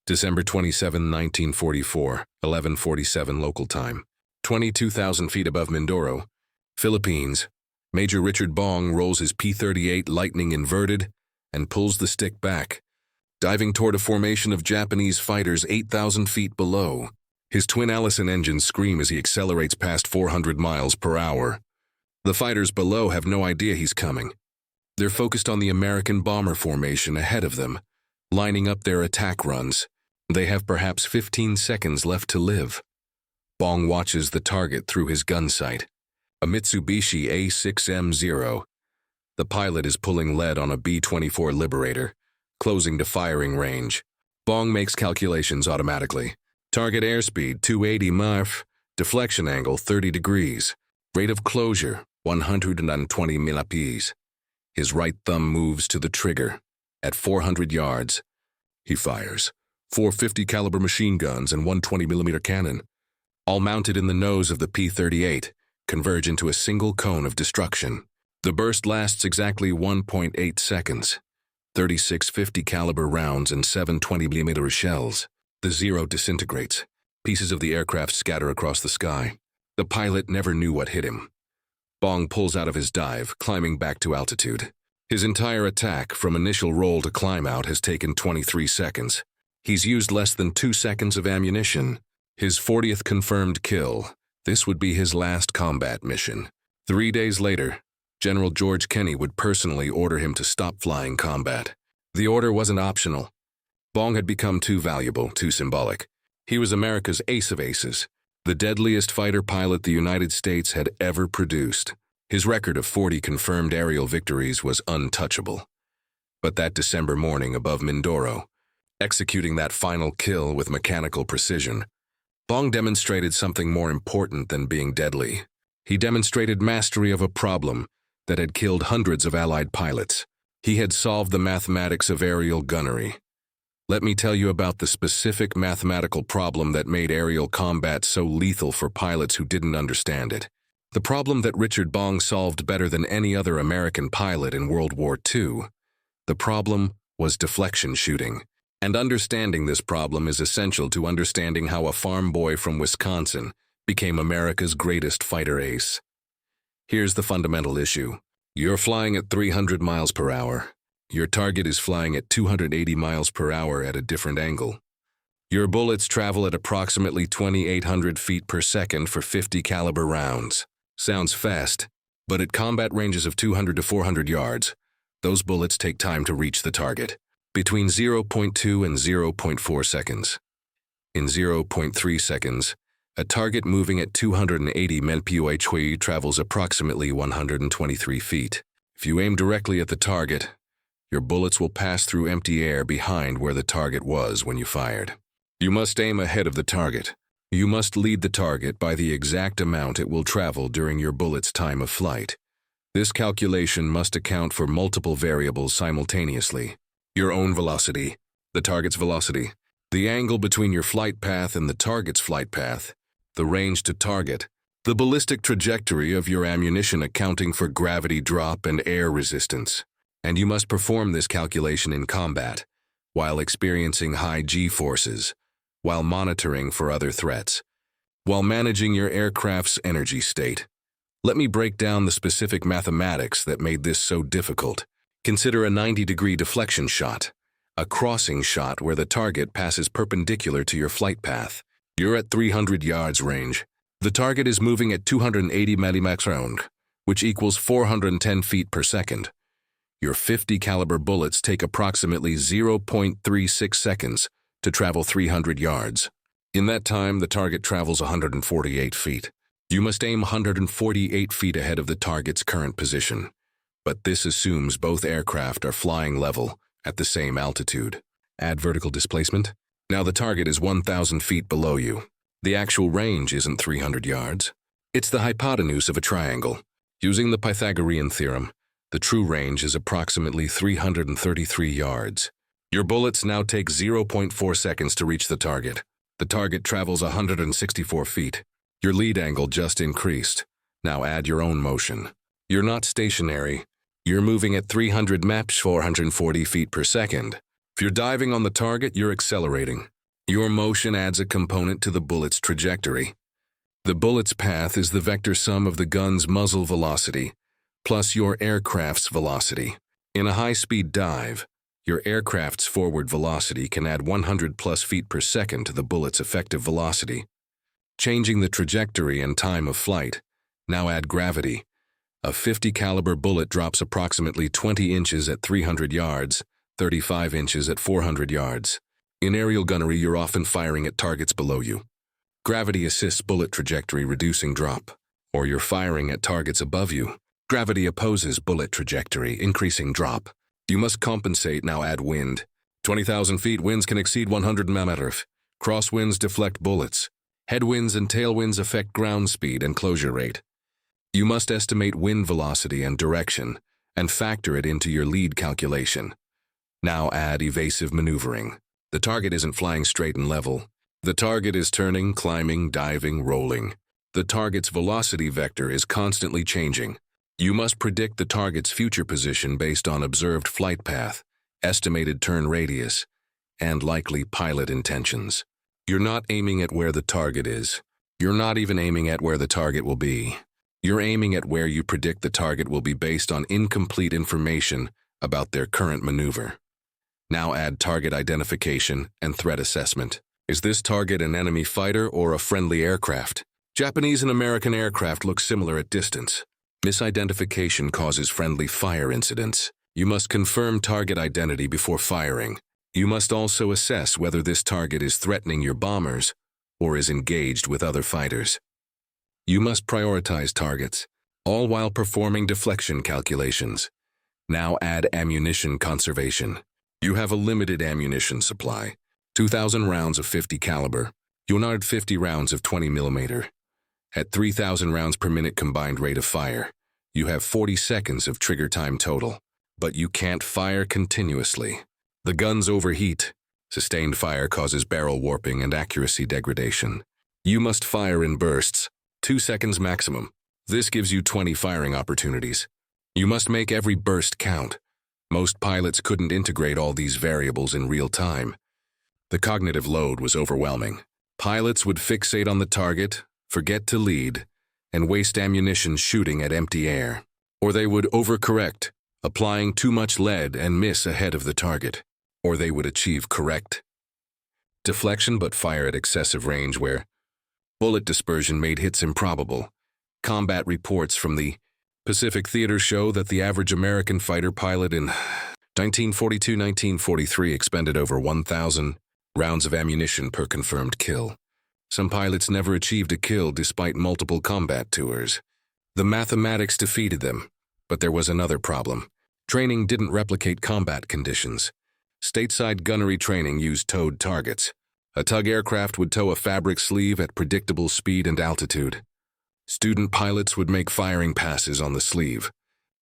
December 27, 1944, 11:47 local time. 22,000 feet above Mindoro, Philippines. Major Richard Bong rolls his P-38 Lightning inverted and pulls the stick back, diving toward a formation of Japanese fighters 8,000 feet below. His twin Allison engines scream as he accelerates past 400 miles per hour. The fighters below have no idea he's coming. They're focused on the American bomber formation ahead of them, lining up their attack runs. They have perhaps 15 seconds left to live. Bong watches the target through his gun sight, a Mitsubishi A6M0. The pilot is pulling lead on a B-24 Liberator, closing to firing range. Bong makes calculations automatically. Target airspeed 280 mph, deflection angle 30 degrees, rate of closure 120 mph. His right thumb moves to the trigger. At 400 yards, he fires. 4 50 caliber machine guns and 120mm cannon, all mounted in the nose of the P-38, converge into a single cone of destruction. The burst lasts exactly 1.8 seconds. 36 50 caliber rounds and 7 20mm shells. The Zero disintegrates. Pieces of the aircraft scatter across the sky. The pilot never knew what hit him. Bong pulls out of his dive, climbing back to altitude. His entire attack, from initial roll to climb out, has taken 23 seconds. He's used less than 2 seconds of ammunition. His 40th confirmed kill. This would be his last combat mission. 3 days later, General George Kenney would personally order him to stop flying combat. The order wasn't optional. Bong had become too valuable, too symbolic. He was America's ace of aces, the deadliest fighter pilot the United States had ever produced. His record of 40 confirmed aerial victories was untouchable. But that December morning above Mindoro, executing that final kill with mechanical precision, Bong demonstrated something more important than being deadly. He demonstrated mastery of a problem that had killed hundreds of Allied pilots. He had solved the mathematics of aerial gunnery. Let me tell you about the specific mathematical problem that made aerial combat so lethal for pilots who didn't understand it. The problem that Richard Bong solved better than any other American pilot in World War II. The problem was deflection shooting. And understanding this problem is essential to understanding how a farm boy from Wisconsin became America's greatest fighter ace. Here's the fundamental issue. You're flying at 300 miles per hour. Your target is flying at 280 miles per hour at a different angle. Your bullets travel at approximately 2,800 feet per second for 50 caliber rounds. Sounds fast, but at combat ranges of 200 to 400 yards, those bullets take time to reach the target. Between 0.2 and 0.4 seconds. In 0.3 seconds, a target moving at 280 mph travels approximately 123 feet. If you aim directly at the target, your bullets will pass through empty air behind where the target was when you fired. You must aim ahead of the target. You must lead the target by the exact amount it will travel during your bullet's time of flight. This calculation must account for multiple variables simultaneously. Your own velocity, the target's velocity, the angle between your flight path and the target's flight path, the range to target, the ballistic trajectory of your ammunition accounting for gravity drop and air resistance. And you must perform this calculation in combat, while experiencing high G-forces, while monitoring for other threats, while managing your aircraft's energy state. Let me break down the specific mathematics that made this so difficult. Consider a 90-degree deflection shot, a crossing shot where the target passes perpendicular to your flight path. You're at 300 yards range. The target is moving at 280 mph, which equals 410 feet per second. Your 50 caliber bullets take approximately 0.36 seconds to travel 300 yards. In that time, the target travels 148 feet. You must aim 148 feet ahead of the target's current position. But this assumes both aircraft are flying level at the same altitude. Add vertical displacement. Now the target is 1,000 feet below you. The actual range isn't 300 yards. It's the hypotenuse of a triangle. Using the Pythagorean theorem, the true range is approximately 333 yards. Your bullets now take 0.4 seconds to reach the target. The target travels 164 feet. Your lead angle just increased. Now add your own motion. You're not stationary. You're moving at 300 mph, 440 feet per second. If you're diving on the target, you're accelerating. Your motion adds a component to the bullet's trajectory. The bullet's path is the vector sum of the gun's muzzle velocity plus your aircraft's velocity. In a high-speed dive, your aircraft's forward velocity can add 100+ feet per second to the bullet's effective velocity. Changing the trajectory and time of flight, now add gravity. A .50 caliber bullet drops approximately 20 inches at 300 yards, 35 inches at 400 yards. In aerial gunnery, you're often firing at targets below you. Gravity assists bullet trajectory, reducing drop. Or you're firing at targets above you. Gravity opposes bullet trajectory, increasing drop. You must compensate, now add wind. 20,000 feet, winds can exceed 100 mph. Crosswinds deflect bullets. Headwinds and tailwinds affect ground speed and closure rate. You must estimate wind velocity and direction, and factor it into your lead calculation. Now add evasive maneuvering. The target isn't flying straight and level. The target is turning, climbing, diving, rolling. The target's velocity vector is constantly changing. You must predict the target's future position based on observed flight path, estimated turn radius, and likely pilot intentions. You're not aiming at where the target is. You're not even aiming at where the target will be. You're aiming at where you predict the target will be based on incomplete information about their current maneuver. Now add target identification and threat assessment. Is this target an enemy fighter or a friendly aircraft? Japanese and American aircraft look similar at distance. Misidentification causes friendly fire incidents. You must confirm target identity before firing. You must also assess whether this target is threatening your bombers or is engaged with other fighters. You must prioritize targets, all while performing deflection calculations. Now add ammunition conservation. You have a limited ammunition supply, 2,000 rounds of .50 caliber. You'll need 50 rounds of 20 mm. At 3,000 rounds per minute combined rate of fire, you have 40 seconds of trigger time total. But you can't fire continuously. The guns overheat. Sustained fire causes barrel warping and accuracy degradation. You must fire in bursts, 2 seconds maximum. This gives you 20 firing opportunities. You must make every burst count. Most pilots couldn't integrate all these variables in real time. The cognitive load was overwhelming. Pilots would fixate on the target, forget to lead, and waste ammunition shooting at empty air. Or they would overcorrect, applying too much lead and miss ahead of the target. Or they would achieve correct deflection but fire at excessive range where bullet dispersion made hits improbable. Combat reports from the Pacific Theater show that the average American fighter pilot in 1942-1943 expended over 1,000 rounds of ammunition per confirmed kill. Some pilots never achieved a kill despite multiple combat tours. The mathematics defeated them, but there was another problem. Training didn't replicate combat conditions. Stateside gunnery training used towed targets. A tug aircraft would tow a fabric sleeve at predictable speed and altitude. Student pilots would make firing passes on the sleeve.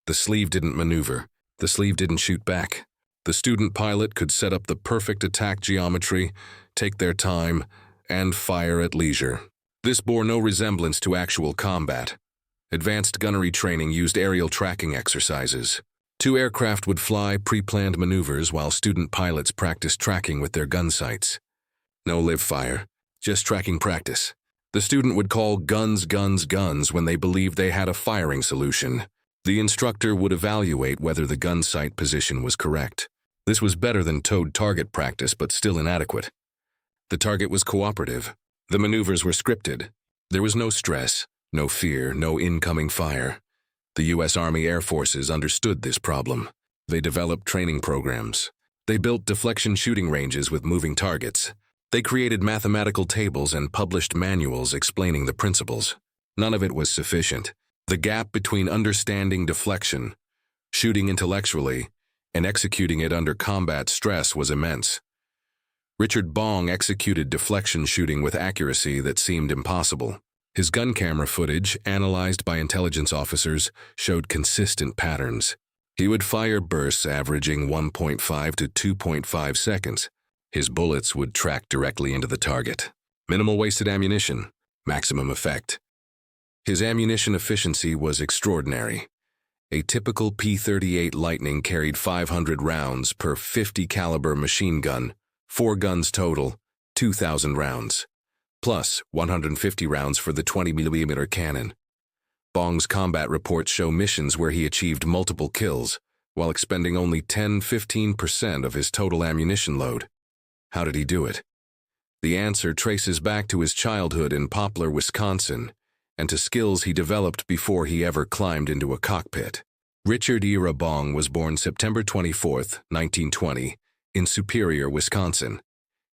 The sleeve didn't maneuver. The sleeve didn't shoot back. The student pilot could set up the perfect attack geometry, take their time, and fire at leisure. This bore no resemblance to actual combat. Advanced gunnery training used aerial tracking exercises. 2 aircraft would fly pre-planned maneuvers while student pilots practiced tracking with their gun sights. No live fire, just tracking practice. The student would call guns, guns, guns when they believed they had a firing solution. The instructor would evaluate whether the gun sight position was correct. This was better than towed target practice, but still inadequate. The target was cooperative. The maneuvers were scripted. There was no stress, no fear, no incoming fire. The U.S. Army Air Forces understood this problem. They developed training programs. They built deflection shooting ranges with moving targets. They created mathematical tables and published manuals explaining the principles. None of it was sufficient. The gap between understanding deflection, shooting intellectually, and executing it under combat stress was immense. Richard Bong executed deflection shooting with accuracy that seemed impossible. His gun camera footage, analyzed by intelligence officers, showed consistent patterns. He would fire bursts averaging 1.5 to 2.5 seconds. His bullets would track directly into the target. Minimal wasted ammunition, maximum effect. His ammunition efficiency was extraordinary. A typical P-38 Lightning carried 500 rounds per .50 caliber machine gun, 4 guns total, 2,000 rounds, plus 150 rounds for the 20mm cannon. Bong's combat reports show missions where he achieved multiple kills, while expending only 10–15% of his total ammunition load. How did he do it? The answer traces back to his childhood in Poplar, Wisconsin, and to skills he developed before he ever climbed into a cockpit. Richard Ira Bong was born September 24, 1920, in Superior, Wisconsin.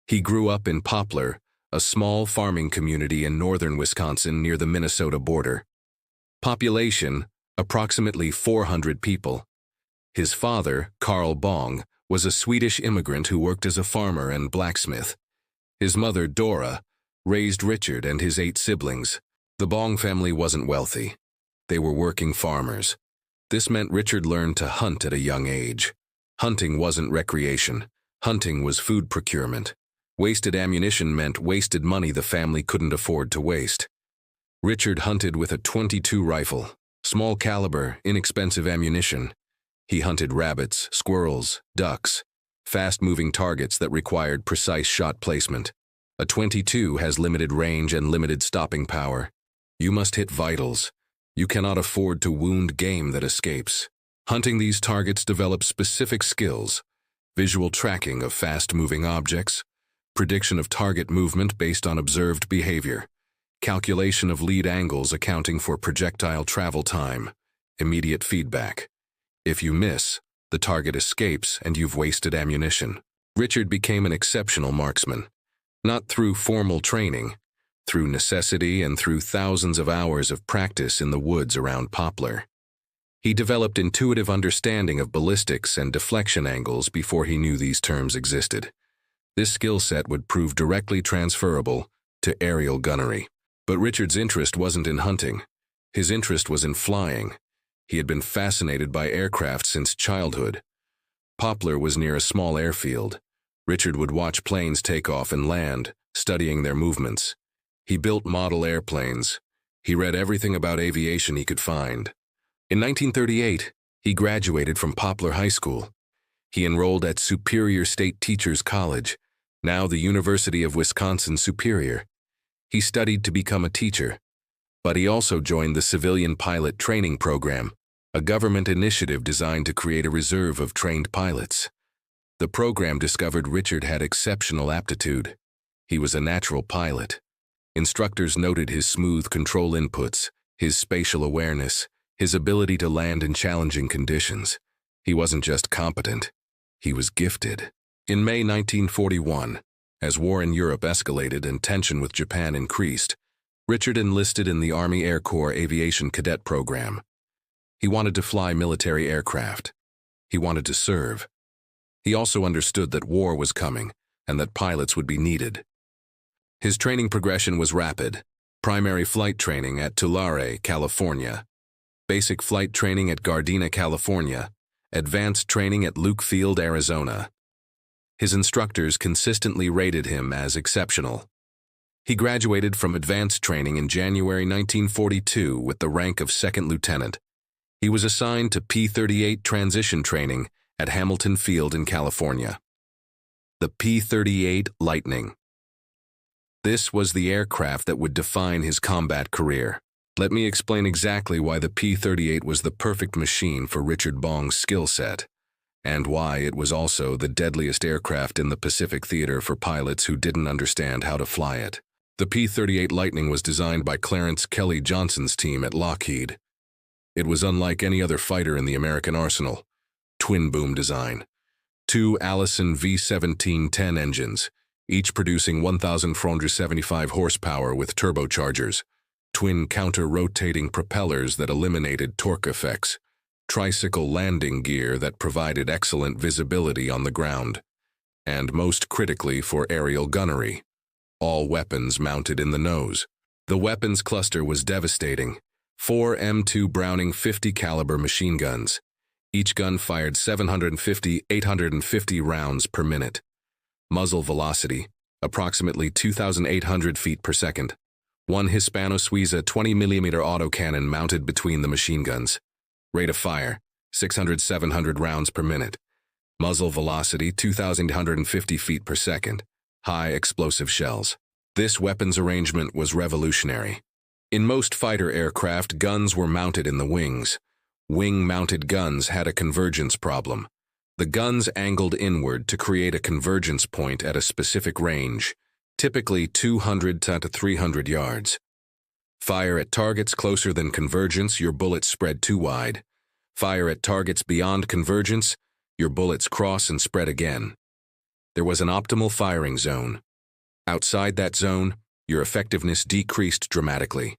He grew up in Poplar, a small farming community in northern Wisconsin near the Minnesota border. Population, approximately 400 people. His father, Carl Bong, was a Swedish immigrant who worked as a farmer and blacksmith. His mother, Dora, raised Richard and his 8 siblings. The Bong family wasn't wealthy. They were working farmers. This meant Richard learned to hunt at a young age. Hunting wasn't recreation. Hunting was food procurement. Wasted ammunition meant wasted money the family couldn't afford to waste. Richard hunted with a .22 rifle, small caliber, inexpensive ammunition. He hunted rabbits, squirrels, ducks, fast-moving targets that required precise shot placement. A .22 has limited range and limited stopping power. You must hit vitals. You cannot afford to wound game that escapes. Hunting these targets develops specific skills: visual tracking of fast-moving objects, prediction of target movement based on observed behavior, calculation of lead angles accounting for projectile travel time, immediate feedback. If you miss, the target escapes and you've wasted ammunition. Richard became an exceptional marksman, not through formal training, through necessity and through thousands of hours of practice in the woods around Poplar. He developed intuitive understanding of ballistics and deflection angles before he knew these terms existed. This skill set would prove directly transferable to aerial gunnery. But Richard's interest wasn't in hunting. His interest was in flying. He had been fascinated by aircraft since childhood. Poplar was near a small airfield. Richard would watch planes take off and land, studying their movements. He built model airplanes. He read everything about aviation he could find. In 1938, he graduated from Poplar High School. He enrolled at Superior State Teachers College, now the University of Wisconsin-Superior. He studied to become a teacher, but he also joined the Civilian Pilot Training Program, a government initiative designed to create a reserve of trained pilots. The program discovered Richard had exceptional aptitude. He was a natural pilot. Instructors noted his smooth control inputs, his spatial awareness, his ability to land in challenging conditions. He wasn't just competent, he was gifted. In May 1941, as war in Europe escalated and tension with Japan increased, Richard enlisted in the Army Air Corps Aviation Cadet Program. He wanted to fly military aircraft. He wanted to serve. He also understood that war was coming and that pilots would be needed. His training progression was rapid. Primary flight training at Tulare, California. Basic flight training at Gardena, California. Advanced training at Luke Field, Arizona. His instructors consistently rated him as exceptional. He graduated from advanced training in January 1942 with the rank of second lieutenant. He was assigned to P-38 transition training at Hamilton Field in California. The P-38 Lightning. This was the aircraft that would define his combat career. Let me explain exactly why the P-38 was the perfect machine for Richard Bong's skill set, and why it was also the deadliest aircraft in the Pacific Theater for pilots who didn't understand how to fly it. The P-38 Lightning was designed by Clarence Kelly Johnson's team at Lockheed. It was unlike any other fighter in the American arsenal. Twin-boom design. 2 Allison V-1710 engines, each producing 1,475 horsepower with turbochargers. Twin counter-rotating propellers that eliminated torque effects. Tricycle landing gear that provided excellent visibility on the ground. And most critically for aerial gunnery. All weapons mounted in the nose. The weapons cluster was devastating. 4 M2 Browning 50 caliber machine guns. Each gun fired 750–850 rounds per minute. Muzzle velocity, approximately 2,800 feet per second. 1 Hispano-Suiza 20mm autocannon mounted between the machine guns. Rate of fire, 600–700 rounds per minute. Muzzle velocity, 2,850 feet per second. high explosive shells. This weapons arrangement was revolutionary. In most fighter aircraft, guns were mounted in the wings. Wing-mounted guns had a convergence problem. The guns angled inward to create a convergence point at a specific range, typically 200 to 300 yards. Fire at targets closer than convergence, your bullets spread too wide. Fire at targets beyond convergence, your bullets cross and spread again. There was an optimal firing zone. Outside that zone, your effectiveness decreased dramatically.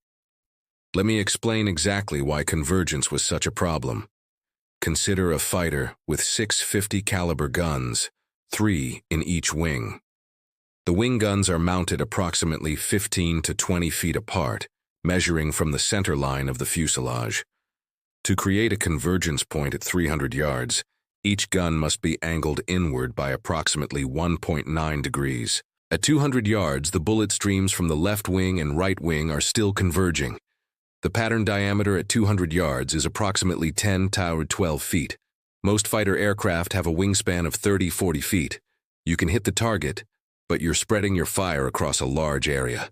Let me explain exactly why convergence was such a problem. Consider a fighter with 650 caliber guns, 3 in each wing. The wing guns are mounted approximately 15 to 20 feet apart, measuring from the center line of the fuselage. To create a convergence point at 300 yards, each gun must be angled inward by approximately 1.9 degrees. At 200 yards, the bullet streams from the left wing and right wing are still converging. The pattern diameter at 200 yards is approximately 10 to 12 feet. Most fighter aircraft have a wingspan of 30-40 feet. You can hit the target, but you're spreading your fire across a large area.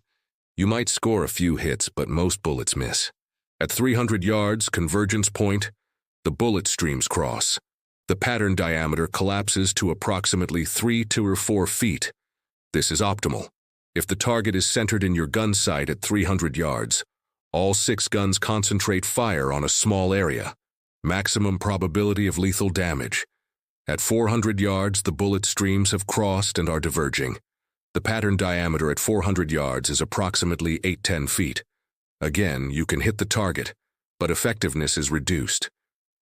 You might score a few hits, but most bullets miss. At 300 yards, convergence point, the bullet streams cross. The pattern diameter collapses to approximately 3 to 4 feet. This is optimal. If the target is centered in your gun sight at 300 yards, all 6 guns concentrate fire on a small area. Maximum probability of lethal damage. At 400 yards, the bullet streams have crossed and are diverging. The pattern diameter at 400 yards is approximately 8-10 feet. Again, you can hit the target, but effectiveness is reduced.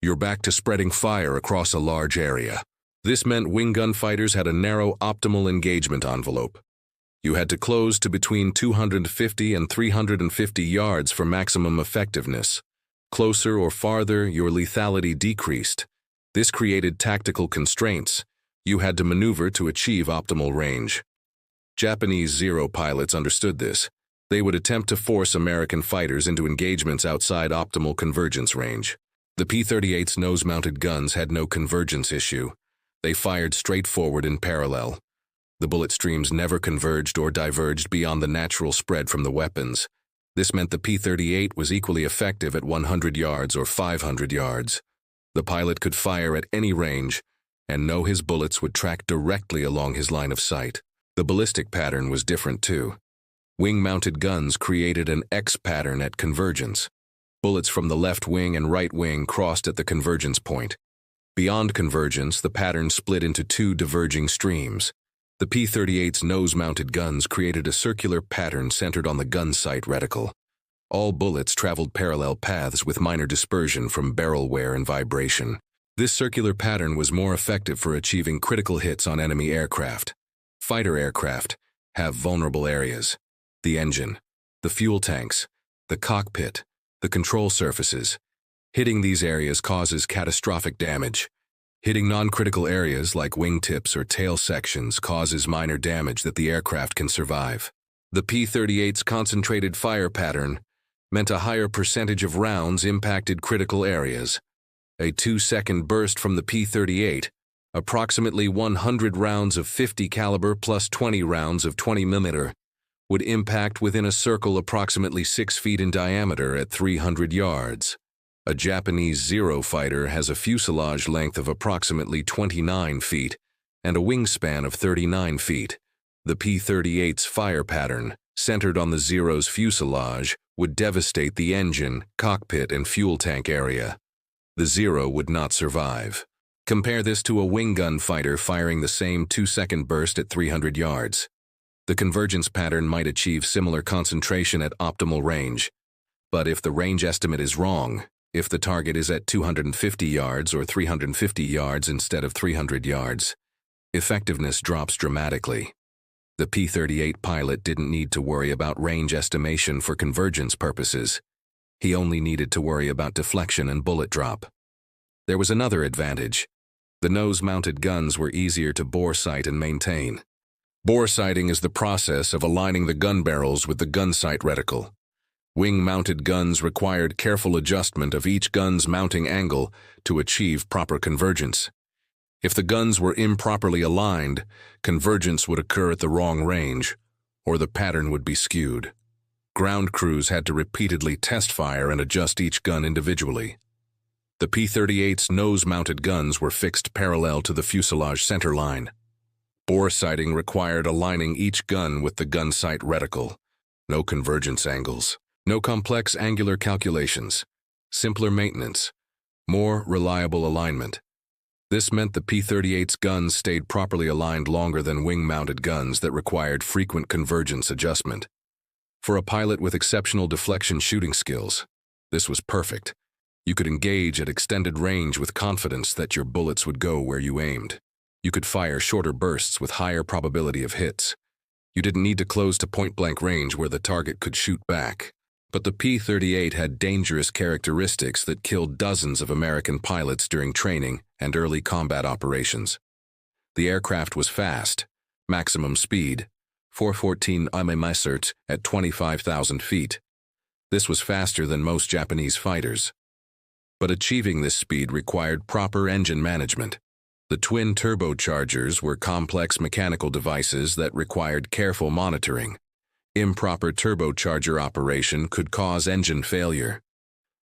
You're back to spreading fire across a large area. This meant wing gun fighters had a narrow optimal engagement envelope. You had to close to between 250 and 350 yards for maximum effectiveness. Closer or farther, your lethality decreased. This created tactical constraints. You had to maneuver to achieve optimal range. Japanese Zero pilots understood this. They would attempt to force American fighters into engagements outside optimal convergence range. The P-38's nose-mounted guns had no convergence issue. They fired straight forward in parallel. The bullet streams never converged or diverged beyond the natural spread from the weapons. This meant the P-38 was equally effective at 100 yards or 500 yards. The pilot could fire at any range and know his bullets would track directly along his line of sight. The ballistic pattern was different too. Wing-mounted guns created an X pattern at convergence. Bullets from the left wing and right wing crossed at the convergence point. Beyond convergence, the pattern split into 2 diverging streams. The P-38's nose-mounted guns created a circular pattern centered on the gun sight reticle. All bullets traveled parallel paths with minor dispersion from barrel wear and vibration. This circular pattern was more effective for achieving critical hits on enemy aircraft. Fighter aircraft have vulnerable areas: the engine, the fuel tanks, the cockpit, the control surfaces. Hitting these areas causes catastrophic damage. Hitting non-critical areas like wingtips or tail sections causes minor damage that the aircraft can survive. The P-38's concentrated fire pattern meant a higher percentage of rounds impacted critical areas. A 2-second burst from the P-38, approximately 100 rounds of 50 caliber plus 20 rounds of 20 mm, would impact within a circle approximately 6 feet in diameter at 300 yards. A Japanese Zero fighter has a fuselage length of approximately 29 feet and a wingspan of 39 feet. The P-38's fire pattern, centered on the Zero's fuselage, would devastate the engine, cockpit, and fuel tank area. The Zero would not survive. Compare this to a wing gun fighter firing the same 2-second burst at 300 yards. The convergence pattern might achieve similar concentration at optimal range. But if the range estimate is wrong, if the target is at 250 yards or 350 yards instead of 300 yards, effectiveness drops dramatically. The P-38 pilot didn't need to worry about range estimation for convergence purposes. He only needed to worry about deflection and bullet drop. There was another advantage. The nose-mounted guns were easier to bore sight and maintain. Bore sighting is the process of aligning the gun barrels with the gun sight reticle. Wing-mounted guns required careful adjustment of each gun's mounting angle to achieve proper convergence. If the guns were improperly aligned, convergence would occur at the wrong range, or the pattern would be skewed. Ground crews had to repeatedly test fire and adjust each gun individually. The P-38's nose-mounted guns were fixed parallel to the fuselage center line. Bore sighting required aligning each gun with the gun sight reticle. No convergence angles, no complex angular calculations, simpler maintenance, more reliable alignment. This meant the P-38's guns stayed properly aligned longer than wing-mounted guns that required frequent convergence adjustment. For a pilot with exceptional deflection shooting skills, this was perfect. You could engage at extended range with confidence that your bullets would go where you aimed. You could fire shorter bursts with higher probability of hits. You didn't need to close to point-blank range where the target could shoot back. But the P-38 had dangerous characteristics that killed dozens of American pilots during training and early combat operations. The aircraft was fast, maximum speed, 414 km/h at 25,000 feet. This was faster than most Japanese fighters. But achieving this speed required proper engine management. The twin turbochargers were complex mechanical devices that required careful monitoring. Improper turbocharger operation could cause engine failure.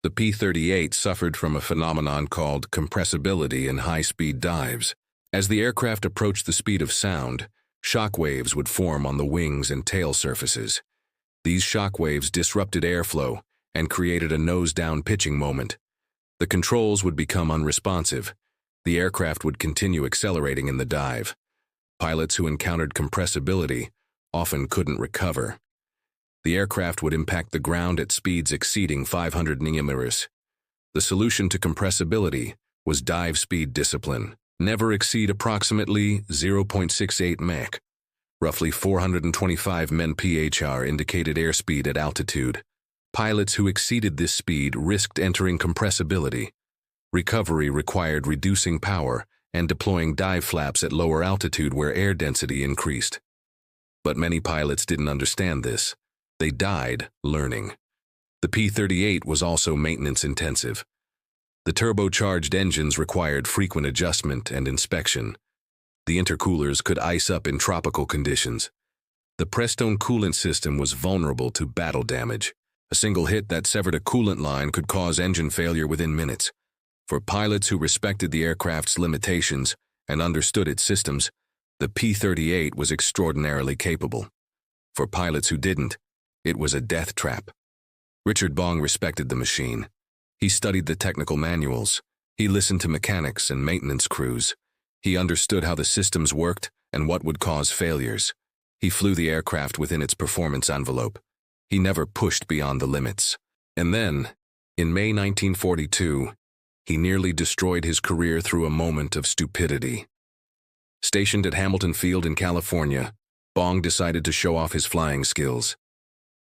The P-38 suffered from a phenomenon called compressibility in high-speed dives. As the aircraft approached the speed of sound, shock waves would form on the wings and tail surfaces. These shock waves disrupted airflow and created a nose-down pitching moment. The controls would become unresponsive. The aircraft would continue accelerating in the dive. Pilots who encountered compressibility often couldn't recover. The aircraft would impact the ground at speeds exceeding 500 km/h. The solution to compressibility was dive speed discipline. Never exceed approximately 0.68 Mach. Roughly 425 mph indicated airspeed at altitude. Pilots who exceeded this speed risked entering compressibility. Recovery required reducing power and deploying dive flaps at lower altitude where air density increased. But many pilots didn't understand this. They died learning. The P-38 was also maintenance intensive. The turbocharged engines required frequent adjustment and inspection. The intercoolers could ice up in tropical conditions. The Prestone coolant system was vulnerable to battle damage. A single hit that severed a coolant line could cause engine failure within minutes. For pilots who respected the aircraft's limitations and understood its systems, the P-38 was extraordinarily capable. For pilots who didn't, it was a death trap. Richard Bong respected the machine. He studied the technical manuals. He listened to mechanics and maintenance crews. He understood how the systems worked and what would cause failures. He flew the aircraft within its performance envelope. He never pushed beyond the limits. And then, in May 1942, he nearly destroyed his career through a moment of stupidity. Stationed at Hamilton Field in California, Bong decided to show off his flying skills.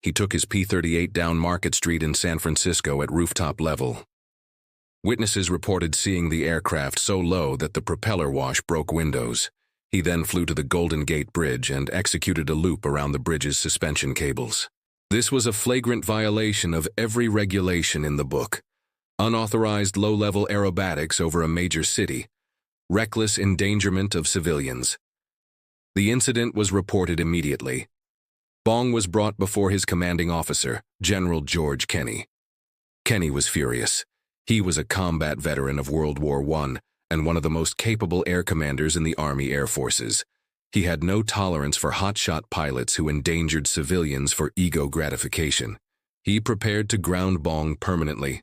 He took his P-38 down Market Street in San Francisco at rooftop level. Witnesses reported seeing the aircraft so low that the propeller wash broke windows. He then flew to the Golden Gate Bridge and executed a loop around the bridge's suspension cables. This was a flagrant violation of every regulation in the book. Unauthorized low-level aerobatics over a major city. Reckless endangerment of civilians. The incident was reported immediately. Bong was brought before his commanding officer, General George Kenney. Kenney was furious. He was a combat veteran of World War I and one of the most capable air commanders in the Army Air Forces. He had no tolerance for hotshot pilots who endangered civilians for ego gratification. He prepared to ground Bong permanently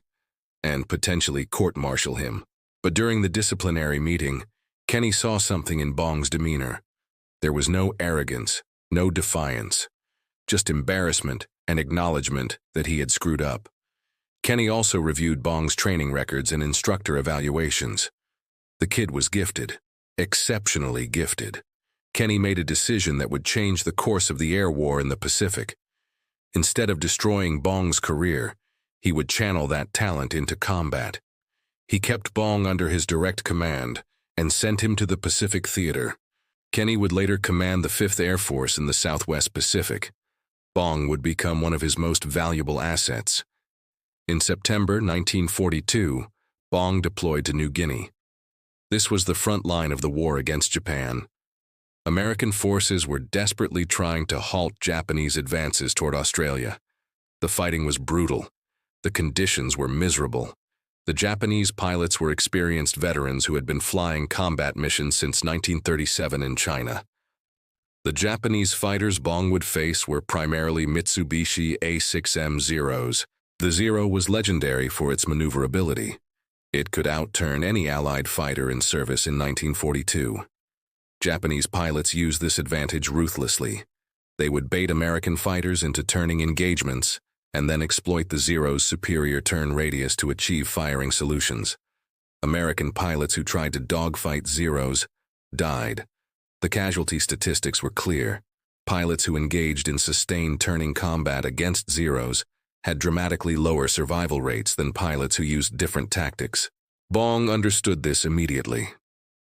and potentially court-martial him. But during the disciplinary meeting, Kenney saw something in Bong's demeanor. There was no arrogance, no defiance, just embarrassment and acknowledgement that he had screwed up. Kenney also reviewed Bong's training records and instructor evaluations. The kid was gifted, exceptionally gifted. Kenney made a decision that would change the course of the air war in the Pacific. Instead of destroying Bong's career, he would channel that talent into combat. He kept Bong under his direct command and sent him to the Pacific Theater. Kenney would later command the 5th Air Force in the Southwest Pacific. Bong would become one of his most valuable assets. In September 1942, Bong deployed to New Guinea. This was the front line of the war against Japan. American forces were desperately trying to halt Japanese advances toward Australia. The fighting was brutal. The conditions were miserable. The Japanese pilots were experienced veterans who had been flying combat missions since 1937 in China. The Japanese fighters Bong would face were primarily Mitsubishi A6M Zeros. The Zero was legendary for its maneuverability. It could outturn any Allied fighter in service in 1942. Japanese pilots used this advantage ruthlessly. They would bait American fighters into turning engagements and then exploit the Zero's superior turn radius to achieve firing solutions. American pilots who tried to dogfight Zeros died. The casualty statistics were clear. Pilots who engaged in sustained turning combat against Zeros had dramatically lower survival rates than pilots who used different tactics. Bong understood this immediately.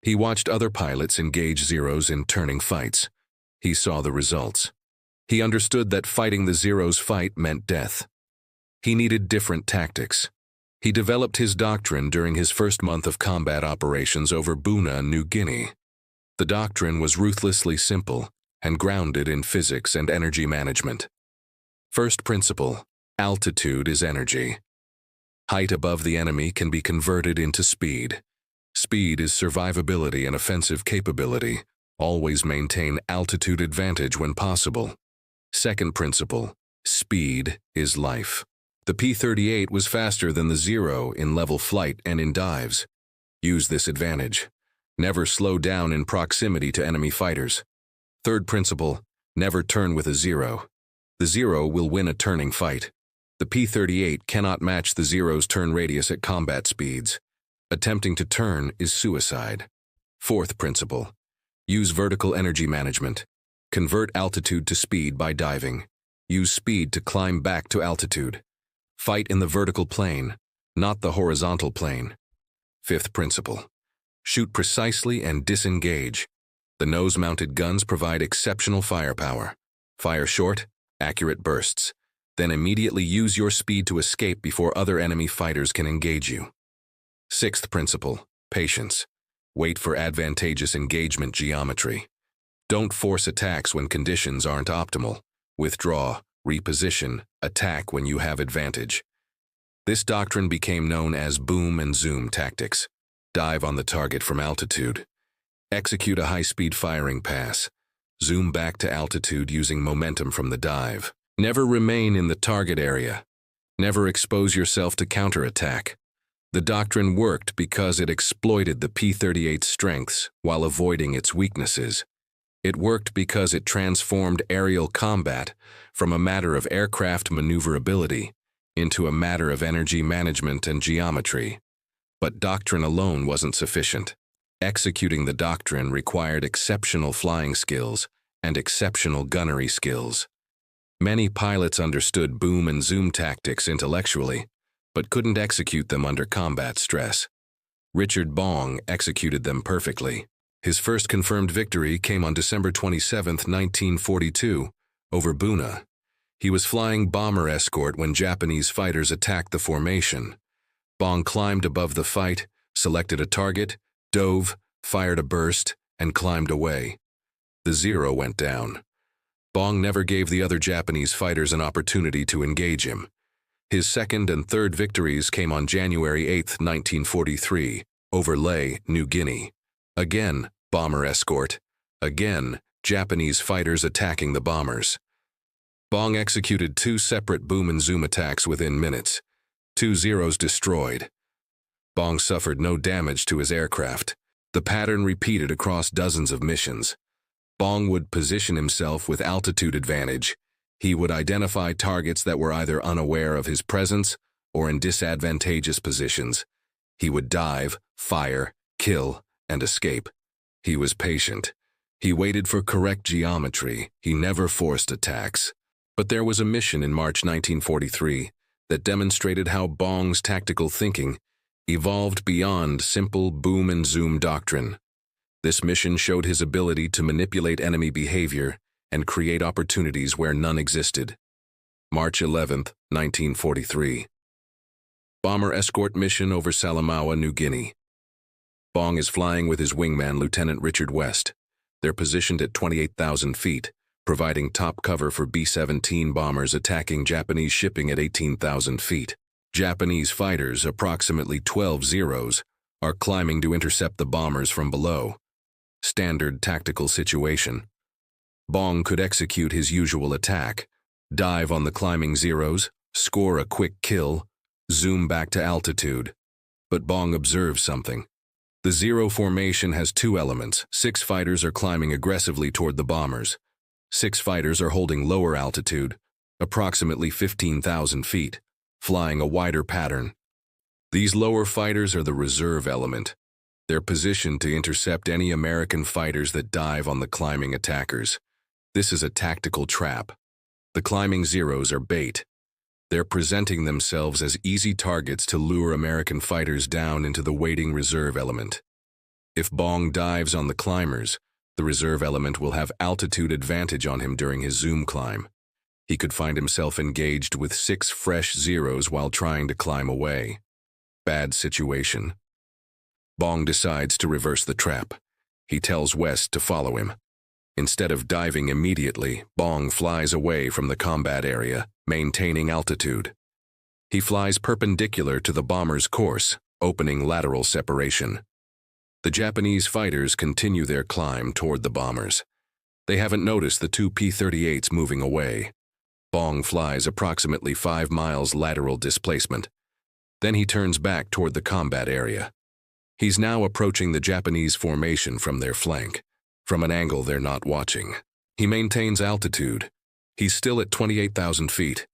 He watched other pilots engage Zeros in turning fights. He saw the results. He understood that fighting the Zeros fight meant death. He needed different tactics. He developed his doctrine during his first month of combat operations over Buna, New Guinea. The doctrine was ruthlessly simple and grounded in physics and energy management. First principle: altitude is energy. Height above the enemy can be converted into speed. Speed is survivability and offensive capability. Always maintain altitude advantage when possible. Second principle: speed is life. The P-38 was faster than the Zero in level flight and in dives. Use this advantage. Never slow down in proximity to enemy fighters. Third principle: never turn with a Zero. The Zero will win a turning fight. The P-38 cannot match the Zero's turn radius at combat speeds. Attempting to turn is suicide. Fourth principle: use vertical energy management. Convert altitude to speed by diving. Use speed to climb back to altitude. Fight in the vertical plane, not the horizontal plane. Fifth principle: shoot precisely and disengage. The nose-mounted guns provide exceptional firepower. Fire short, accurate bursts. Then immediately use your speed to escape before other enemy fighters can engage you. Sixth principle: patience. Wait for advantageous engagement geometry. Don't force attacks when conditions aren't optimal. Withdraw, reposition, attack when you have advantage. This doctrine became known as boom and zoom tactics. Dive on the target from altitude. Execute a high-speed firing pass. Zoom back to altitude using momentum from the dive. Never remain in the target area. Never expose yourself to counterattack. The doctrine worked because it exploited the P-38's strengths while avoiding its weaknesses. It worked because it transformed aerial combat from a matter of aircraft maneuverability into a matter of energy management and geometry. But doctrine alone wasn't sufficient. Executing the doctrine required exceptional flying skills and exceptional gunnery skills. Many pilots understood boom and zoom tactics intellectually, but couldn't execute them under combat stress. Richard Bong executed them perfectly. His first confirmed victory came on December 27, 1942, over Buna. He was flying bomber escort when Japanese fighters attacked the formation. Bong climbed above the fight, selected a target, dove, fired a burst, and climbed away. The Zero went down. Bong never gave the other Japanese fighters an opportunity to engage him. His second and third victories came on January 8, 1943, over Lae, New Guinea. Again, bomber escort. Again, Japanese fighters attacking the bombers. Bong executed 2 separate boom and zoom attacks within minutes. 2 Zeros destroyed. Bong suffered no damage to his aircraft. The pattern repeated across dozens of missions. Bong would position himself with altitude advantage. He would identify targets that were either unaware of his presence or in disadvantageous positions. He would dive, fire, kill, and escape. He was patient. He waited for correct geometry. He never forced attacks. But there was a mission in March 1943 that demonstrated how Bong's tactical thinking evolved beyond simple boom and zoom doctrine. This mission showed his ability to manipulate enemy behavior and create opportunities where none existed. March 11, 1943. Bomber escort mission over Salamaua, New Guinea. Bong is flying with his wingman, Lieutenant Richard West. They're positioned at 28,000 feet, providing top cover for B-17 bombers attacking Japanese shipping at 18,000 feet. Japanese fighters, approximately 12 Zeros, are climbing to intercept the bombers from below. Standard tactical situation. Bong could execute his usual attack, dive on the climbing Zeros, score a quick kill, zoom back to altitude. But Bong observes something. The Zero formation has two elements. 6 fighters are climbing aggressively toward the bombers. 6 fighters are holding lower altitude, approximately 15,000 feet, flying a wider pattern. These lower fighters are the reserve element. They're positioned to intercept any American fighters that dive on the climbing attackers. This is a tactical trap. The climbing Zeros are bait. They're presenting themselves as easy targets to lure American fighters down into the waiting reserve element. If Bong dives on the climbers, the reserve element will have altitude advantage on him during his zoom climb. He could find himself engaged with 6 fresh Zeros while trying to climb away. Bad situation. Bong decides to reverse the trap. He tells West to follow him. Instead of diving immediately, Bong flies away from the combat area, maintaining altitude. He flies perpendicular to the bomber's course, opening lateral separation. The Japanese fighters continue their climb toward the bombers. They haven't noticed the 2 P-38s moving away. Bong flies approximately 5 miles lateral displacement. Then he turns back toward the combat area. He's now approaching the Japanese formation from their flank, from an angle they're not watching. He maintains altitude. He's still at 28,000 feet.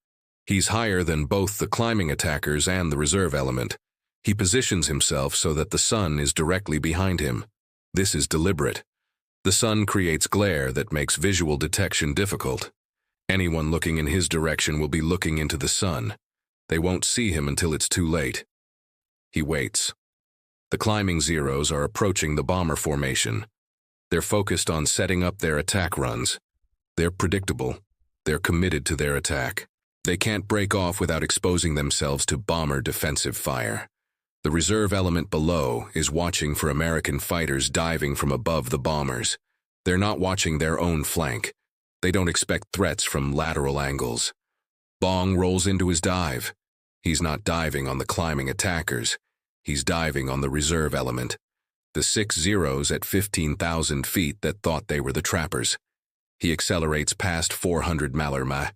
He's higher than both the climbing attackers and the reserve element. He positions himself so that the sun is directly behind him. This is deliberate. The sun creates glare that makes visual detection difficult. Anyone looking in his direction will be looking into the sun. They won't see him until it's too late. He waits. The climbing Zeros are approaching the bomber formation. They're focused on setting up their attack runs. They're predictable. They're committed to their attack. They can't break off without exposing themselves to bomber defensive fire. The reserve element below is watching for American fighters diving from above the bombers. They're not watching their own flank. They don't expect threats from lateral angles. Bong rolls into his dive. He's not diving on the climbing attackers. He's diving on the reserve element. The 6 Zeros at 15,000 feet that thought they were the trappers. He accelerates past 400 Mallarma.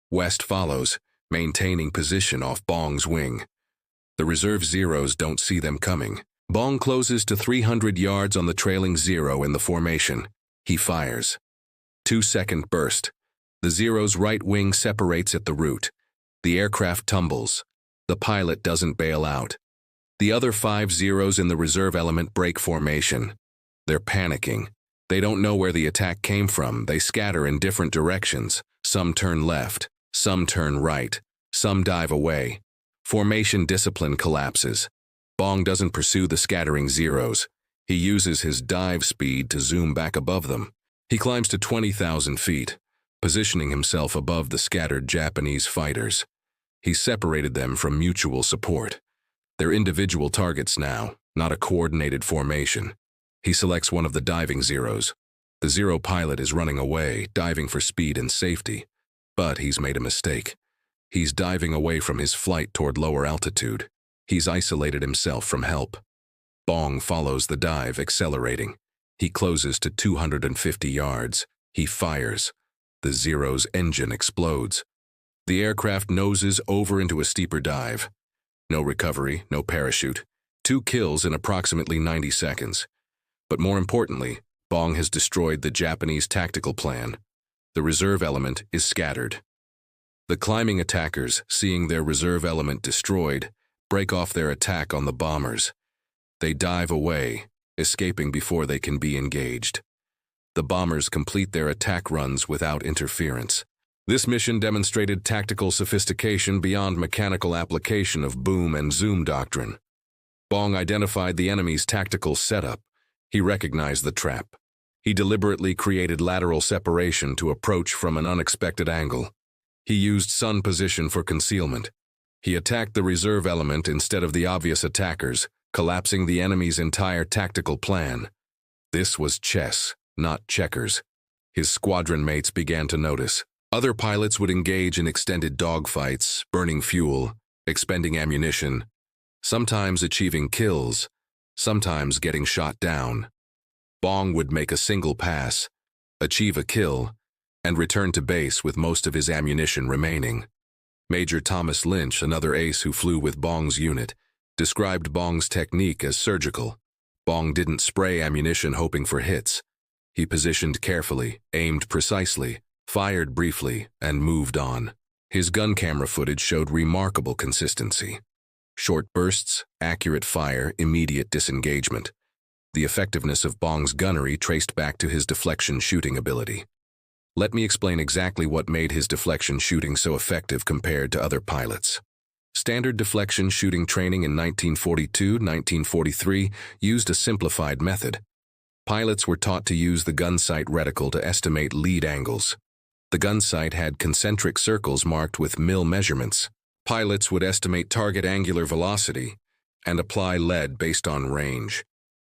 West follows, maintaining position off Bong's wing. The reserve Zeros don't see them coming. Bong closes to 300 yards on the trailing Zero in the formation. He fires. 2-second burst. The Zero's right wing separates at the root. The aircraft tumbles. The pilot doesn't bail out. The other 5 Zeros in the reserve element break formation. They're panicking. They don't know where the attack came from. They scatter in different directions. Some turn left. Some turn right. Some dive away. Formation discipline collapses. Bong doesn't pursue the scattering Zeros. He uses his dive speed to zoom back above them. He climbs to 20,000 feet, positioning himself above the scattered Japanese fighters. He's separated them from mutual support. They're individual targets now, not a coordinated formation. He selects one of the diving Zeros. The Zero pilot is running away, diving for speed and safety. But he's made a mistake. He's diving away from his flight toward lower altitude. He's isolated himself from help. Bong follows the dive, accelerating. He closes to 250 yards. He fires. The Zero's engine explodes. The aircraft noses over into a steeper dive. No recovery, no parachute. 2 kills in approximately 90 seconds. But more importantly, Bong has destroyed the Japanese tactical plan. The reserve element is scattered. The climbing attackers, seeing their reserve element destroyed, break off their attack on the bombers. They dive away, escaping before they can be engaged. The bombers complete their attack runs without interference. This mission demonstrated tactical sophistication beyond mechanical application of boom and zoom doctrine. Bong identified the enemy's tactical setup. He recognized the trap. He deliberately created lateral separation to approach from an unexpected angle. He used sun position for concealment. He attacked the reserve element instead of the obvious attackers, collapsing the enemy's entire tactical plan. This was chess, not checkers. His squadron mates began to notice. Other pilots would engage in extended dogfights, burning fuel, expending ammunition, sometimes achieving kills, sometimes getting shot down. Bong would make a single pass, achieve a kill, and return to base with most of his ammunition remaining. Major Thomas Lynch, another ace who flew with Bong's unit, described Bong's technique as surgical. Bong didn't spray ammunition hoping for hits. He positioned carefully, aimed precisely, fired briefly, and moved on. His gun camera footage showed remarkable consistency. Short bursts, accurate fire, immediate disengagement. The effectiveness of Bong's gunnery traced back to his deflection shooting ability. Let me explain exactly what made his deflection shooting so effective compared to other pilots. Standard deflection shooting training in 1942-1943 used a simplified method. Pilots were taught to use the gun sight reticle to estimate lead angles. The gun sight had concentric circles marked with mil measurements. Pilots would estimate target angular velocity and apply lead based on range.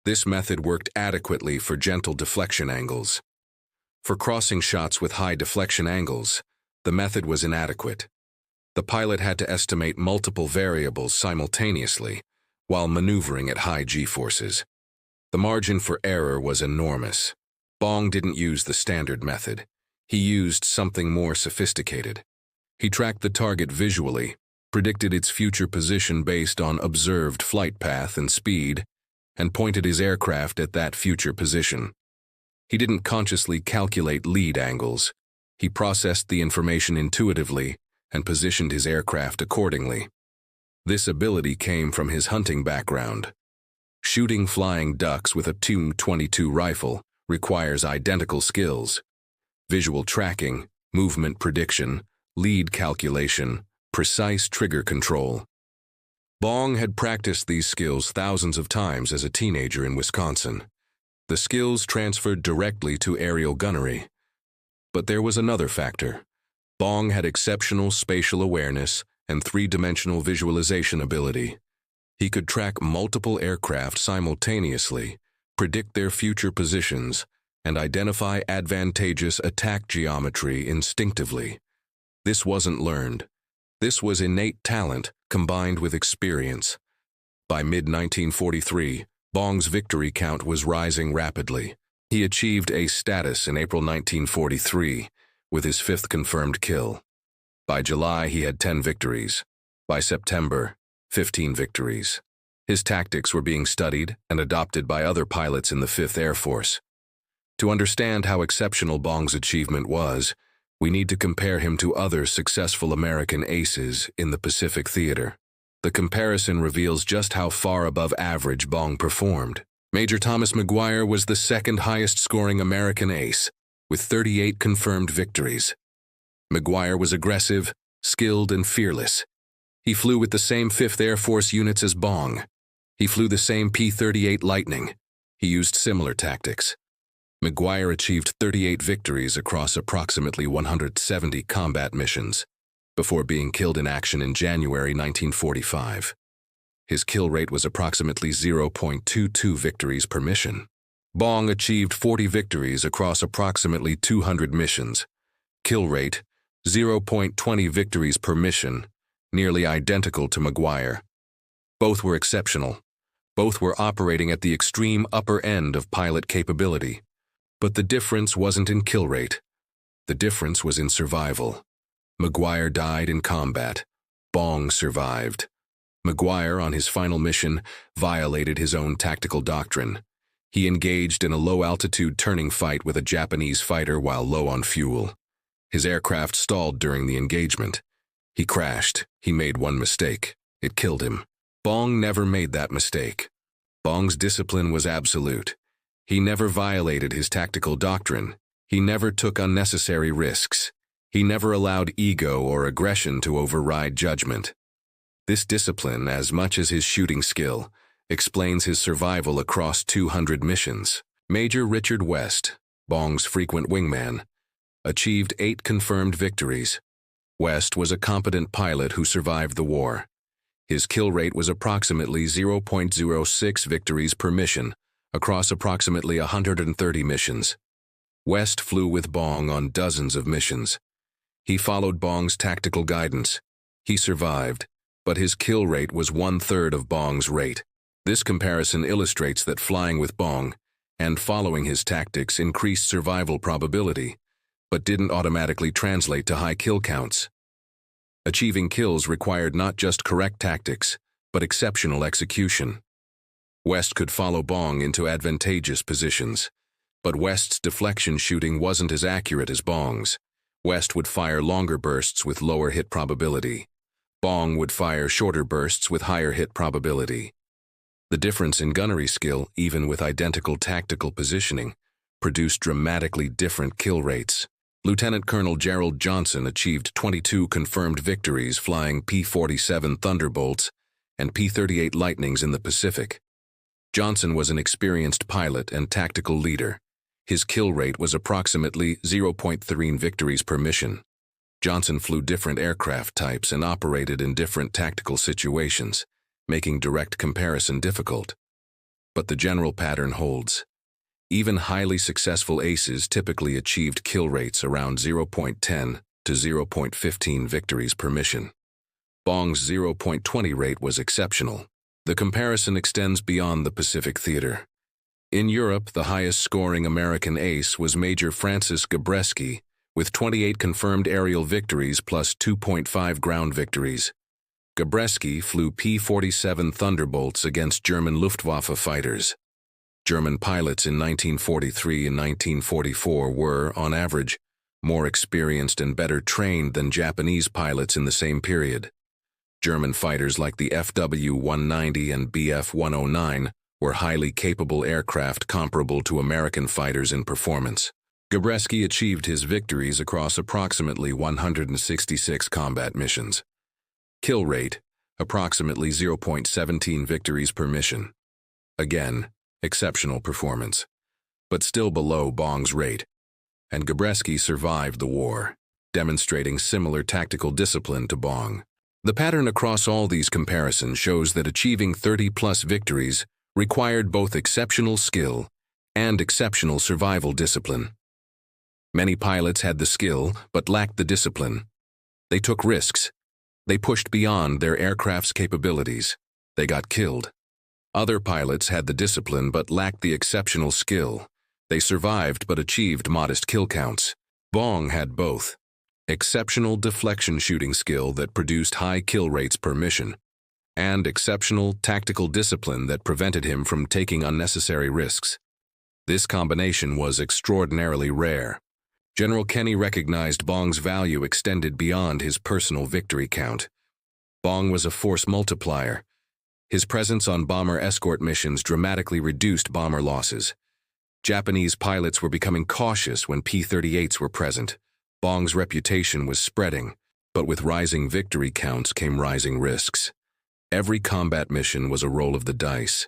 This method worked adequately for gentle deflection angles. For crossing shots with high deflection angles, the method was inadequate. The pilot had to estimate multiple variables simultaneously while maneuvering at high G-forces. The margin for error was enormous. Bong didn't use the standard method. He used something more sophisticated. He tracked the target visually, predicted its future position based on observed flight path and speed, and pointed his aircraft at that future position. He didn't consciously calculate lead angles. He processed the information intuitively and positioned his aircraft accordingly. This ability came from his hunting background. Shooting flying ducks with a .22 rifle requires identical skills: visual tracking, movement prediction, lead calculation, precise trigger control. Bong had practiced these skills thousands of times as a teenager in Wisconsin. The skills transferred directly to aerial gunnery. But there was another factor. Bong had exceptional spatial awareness and three-dimensional visualization ability. He could track multiple aircraft simultaneously, predict their future positions, and identify advantageous attack geometry instinctively. This wasn't learned. This was innate talent combined with experience. By mid-1943, Bong's victory count was rising rapidly. He achieved ace status in April 1943, with his 5th confirmed kill. By July, he had 10 victories. By September, 15 victories. His tactics were being studied and adopted by other pilots in the 5th Air Force. To understand how exceptional Bong's achievement was, we need to compare him to other successful American aces in the Pacific Theater. The comparison reveals just how far above average Bong performed. Major Thomas McGuire was the 2nd highest scoring American ace, with 38 confirmed victories. McGuire was aggressive, skilled, and fearless. He flew with the same 5th Air Force units as Bong. He flew the same P-38 Lightning. He used similar tactics. McGuire achieved 38 victories across approximately 170 combat missions before being killed in action in January 1945. His kill rate was approximately 0.22 victories per mission. Bong achieved 40 victories across approximately 200 missions. Kill rate, 0.20 victories per mission, nearly identical to McGuire. Both were exceptional. Both were operating at the extreme upper end of pilot capability. But the difference wasn't in kill rate. The difference was in survival. McGuire died in combat. Bong survived. McGuire, on his final mission, violated his own tactical doctrine. He engaged in a low-altitude turning fight with a Japanese fighter while low on fuel. His aircraft stalled during the engagement. He crashed. He made one mistake. It killed him. Bong never made that mistake. Bong's discipline was absolute. He never violated his tactical doctrine. He never took unnecessary risks. He never allowed ego or aggression to override judgment. This discipline, as much as his shooting skill, explains his survival across 200 missions. Major Richard West, Bong's frequent wingman, achieved 8 confirmed victories. West was a competent pilot who survived the war. His kill rate was approximately 0.06 victories per mission, across approximately 130 missions. West flew with Bong on dozens of missions. He followed Bong's tactical guidance. He survived, but his kill rate was 1/3 of Bong's rate. This comparison illustrates that flying with Bong and following his tactics increased survival probability, but didn't automatically translate to high kill counts. Achieving kills required not just correct tactics, but exceptional execution. West could follow Bong into advantageous positions, but West's deflection shooting wasn't as accurate as Bong's. West would fire longer bursts with lower hit probability. Bong would fire shorter bursts with higher hit probability. The difference in gunnery skill, even with identical tactical positioning, produced dramatically different kill rates. Lieutenant Colonel Gerald Johnson achieved 22 confirmed victories flying P-47 Thunderbolts and P-38 Lightnings in the Pacific. Johnson was an experienced pilot and tactical leader. His kill rate was approximately 0.3 victories per mission. Johnson flew different aircraft types and operated in different tactical situations, making direct comparison difficult. But the general pattern holds. Even highly successful aces typically achieved kill rates around 0.10 to 0.15 victories per mission. Bong's 0.20 rate was exceptional. The comparison extends beyond the Pacific theater. In Europe, the highest-scoring American ace was Major Francis Gabreski, with 28 confirmed aerial victories plus 2.5 ground victories. Gabreski flew P-47 Thunderbolts against German Luftwaffe fighters. German pilots in 1943 and 1944 were, on average, more experienced and better trained than Japanese pilots in the same period. German fighters like the FW-190 and Bf-109 were highly capable aircraft comparable to American fighters in performance. Gabreski achieved his victories across approximately 166 combat missions. Kill rate, approximately 0.17 victories per mission. Again, exceptional performance, but still below Bong's rate. And Gabreski survived the war, demonstrating similar tactical discipline to Bong. The pattern across all these comparisons shows that achieving 30-plus victories required both exceptional skill and exceptional survival discipline. Many pilots had the skill but lacked the discipline. They took risks. They pushed beyond their aircraft's capabilities. They got killed. Other pilots had the discipline but lacked the exceptional skill. They survived but achieved modest kill counts. Bong had both. Exceptional deflection shooting skill that produced high kill rates per mission, and exceptional tactical discipline that prevented him from taking unnecessary risks. This combination was extraordinarily rare. General Kenny recognized Bong's value extended beyond his personal victory count. Bong was a force multiplier. His presence on bomber escort missions dramatically reduced bomber losses. Japanese pilots were becoming cautious when P-38s were present. Bong's reputation was spreading, but with rising victory counts came rising risks. Every combat mission was a roll of the dice.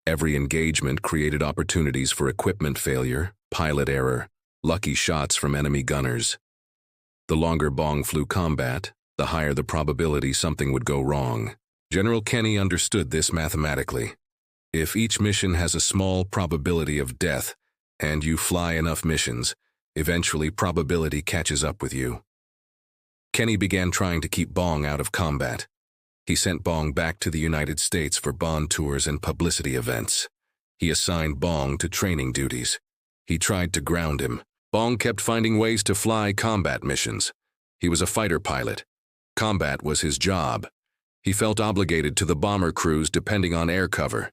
Every engagement created opportunities for equipment failure, pilot error, lucky shots from enemy gunners. The longer Bong flew combat, the higher the probability something would go wrong. General Kenny understood this mathematically. If each mission has a small probability of death, and you fly enough missions, eventually probability catches up with you. Kenny began trying to keep Bong out of combat. He sent Bong back to the United States for bond tours and publicity events. He assigned Bong to training duties. He tried to ground him. Bong kept finding ways to fly combat missions. He was a fighter pilot. Combat was his job. He felt obligated to the bomber crews depending on air cover.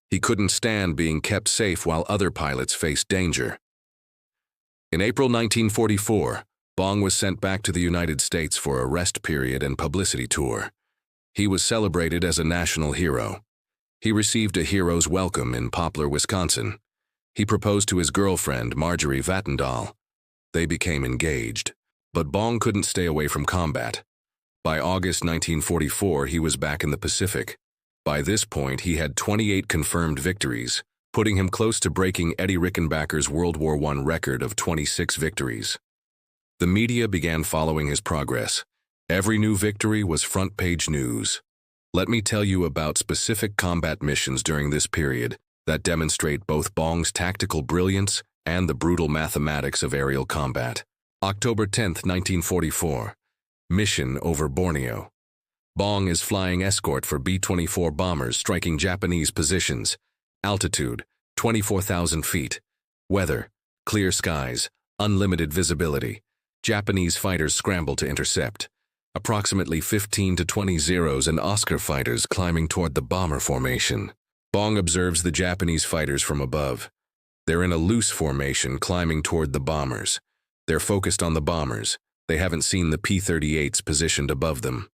He couldn't stand being kept safe while other pilots faced danger. In April 1944, Bong was sent back to the United States for a rest period and publicity tour. He was celebrated as a national hero. He received a hero's welcome in Poplar, Wisconsin. He proposed to his girlfriend, Marjorie Vattendahl. They became engaged. But Bong couldn't stay away from combat. By August 1944, he was back in the Pacific. By this point, he had 28 confirmed victories, putting him close to breaking Eddie Rickenbacker's World War I record of 26 victories. The media began following his progress. Every new victory was front-page news. Let me tell you about specific combat missions during this period that demonstrate both Bong's tactical brilliance and the brutal mathematics of aerial combat. October 10, 1944. Mission over Borneo. Bong is flying escort for B-24 bombers striking Japanese positions. Altitude, 24,000 feet. Weather, clear skies, unlimited visibility. Japanese fighters scramble to intercept. Approximately 15 to 20 Zeros and Oscar fighters climbing toward the bomber formation. Bong observes the Japanese fighters from above. They're in a loose formation climbing toward the bombers. They're focused on the bombers. They haven't seen the P-38s positioned above them.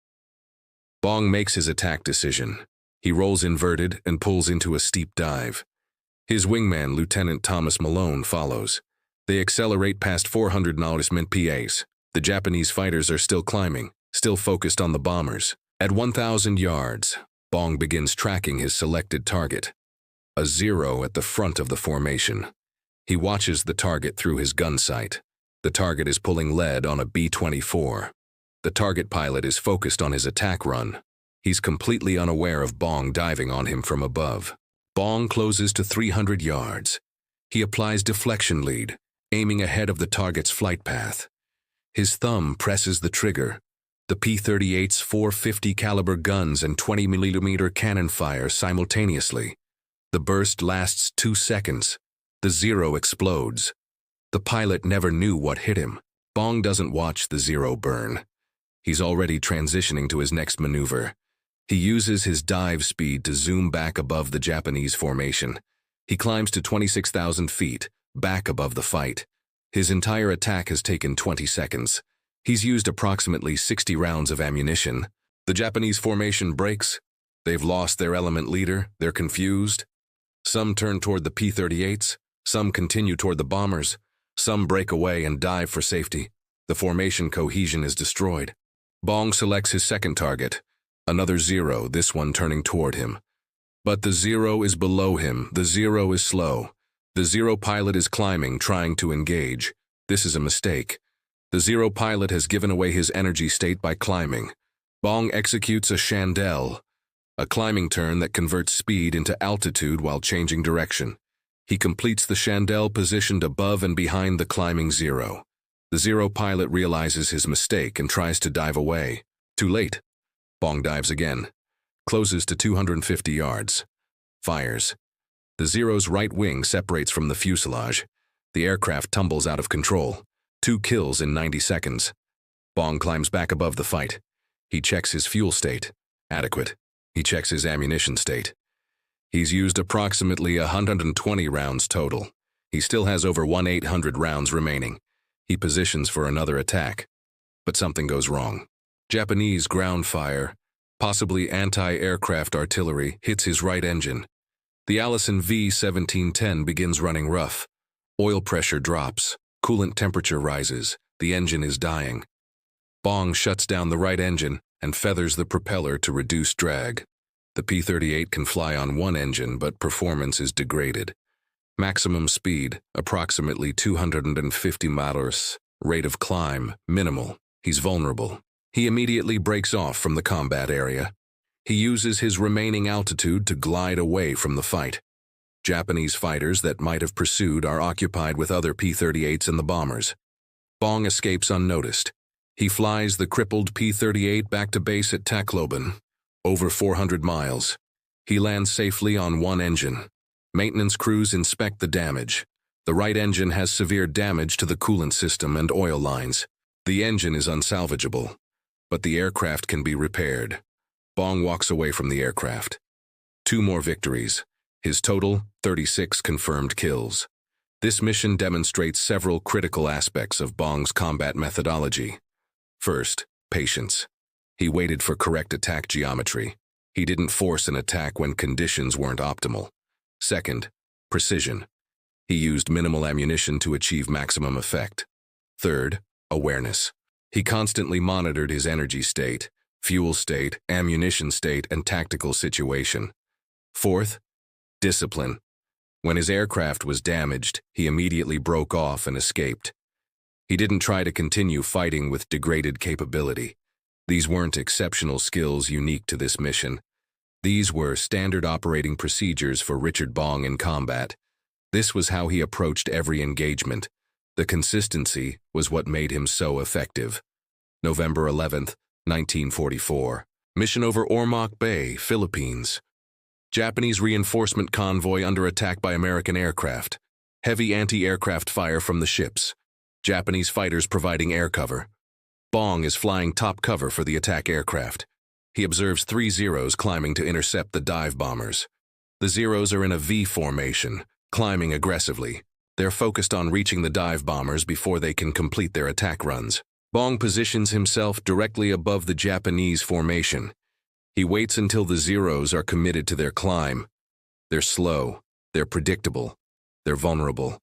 Bong makes his attack decision. He rolls inverted and pulls into a steep dive. His wingman, Lieutenant Thomas Malone, follows. They accelerate past 400 nautical PAs. The Japanese fighters are still climbing, still focused on the bombers. At 1,000 yards, Bong begins tracking his selected target, a Zero at the front of the formation. He watches the target through his gun sight. The target is pulling lead on a B-24. The target pilot is focused on his attack run. He's completely unaware of Bong diving on him from above. Bong closes to 300 yards. He applies deflection lead, aiming ahead of the target's flight path. His thumb presses the trigger. The P-38's 450 caliber guns and 20mm cannon fire simultaneously. The burst lasts 2 seconds. The Zero explodes. The pilot never knew what hit him. Bong doesn't watch the Zero burn. He's already transitioning to his next maneuver. He uses his dive speed to zoom back above the Japanese formation. He climbs to 26,000 feet, back above the fight. His entire attack has taken 20 seconds. He's used approximately 60 rounds of ammunition. The Japanese formation breaks. They've lost their element leader. They're confused. Some turn toward the P-38s. Some continue toward the bombers. Some break away and dive for safety. The formation cohesion is destroyed. Bong selects his second target, another Zero, this one turning toward him. But the Zero is below him. The Zero is slow. The Zero pilot is climbing, trying to engage. This is a mistake. The Zero pilot has given away his energy state by climbing. Bong executes a chandelle, a climbing turn that converts speed into altitude while changing direction. He completes the chandelle positioned above and behind the climbing Zero. The Zero pilot realizes his mistake and tries to dive away. Too late. Bong dives again. Closes to 250 yards. Fires. The Zero's right wing separates from the fuselage. The aircraft tumbles out of control. 2 kills in 90 seconds. Bong climbs back above the fight. He checks his fuel state. Adequate. He checks his ammunition state. He's used approximately 120 rounds total. He still has over 1,800 rounds remaining. He positions for another attack. But something goes wrong. Japanese ground fire, possibly anti-aircraft artillery, hits his right engine. The Allison V-1710 begins running rough. Oil pressure drops. Coolant temperature rises. The engine is dying. Bong shuts down the right engine and feathers the propeller to reduce drag. The P-38 can fly on one engine, but performance is degraded. Maximum speed, approximately 250 mph. Rate of climb, minimal. He's vulnerable. He immediately breaks off from the combat area. He uses his remaining altitude to glide away from the fight. Japanese fighters that might have pursued are occupied with other P-38s and the bombers. Bong escapes unnoticed. He flies the crippled P-38 back to base at Tacloban, over 400 miles. He lands safely on one engine. Maintenance crews inspect the damage. The right engine has severe damage to the coolant system and oil lines. The engine is unsalvageable, but the aircraft can be repaired. Bong walks away from the aircraft. 2 more victories. His total, 36 confirmed kills. This mission demonstrates several critical aspects of Bong's combat methodology. First, patience. He waited for correct attack geometry. He didn't force an attack when conditions weren't optimal. Second, precision. He used minimal ammunition to achieve maximum effect. Third, awareness. He constantly monitored his energy state, fuel state, ammunition state, and tactical situation. Fourth, discipline. When his aircraft was damaged, he immediately broke off and escaped. He didn't try to continue fighting with degraded capability. These weren't exceptional skills unique to this mission. These were standard operating procedures for Richard Bong in combat. This was how he approached every engagement. The consistency was what made him so effective. November 11th, 1944. Mission over Ormoc Bay, Philippines. Japanese reinforcement convoy under attack by American aircraft. Heavy anti-aircraft fire from the ships. Japanese fighters providing air cover. Bong is flying top cover for the attack aircraft. He observes 3 Zeros climbing to intercept the dive bombers. The Zeros are in a V formation, climbing aggressively. They're focused on reaching the dive bombers before they can complete their attack runs. Bong positions himself directly above the Japanese formation. He waits until the Zeros are committed to their climb. They're slow, they're predictable, they're vulnerable.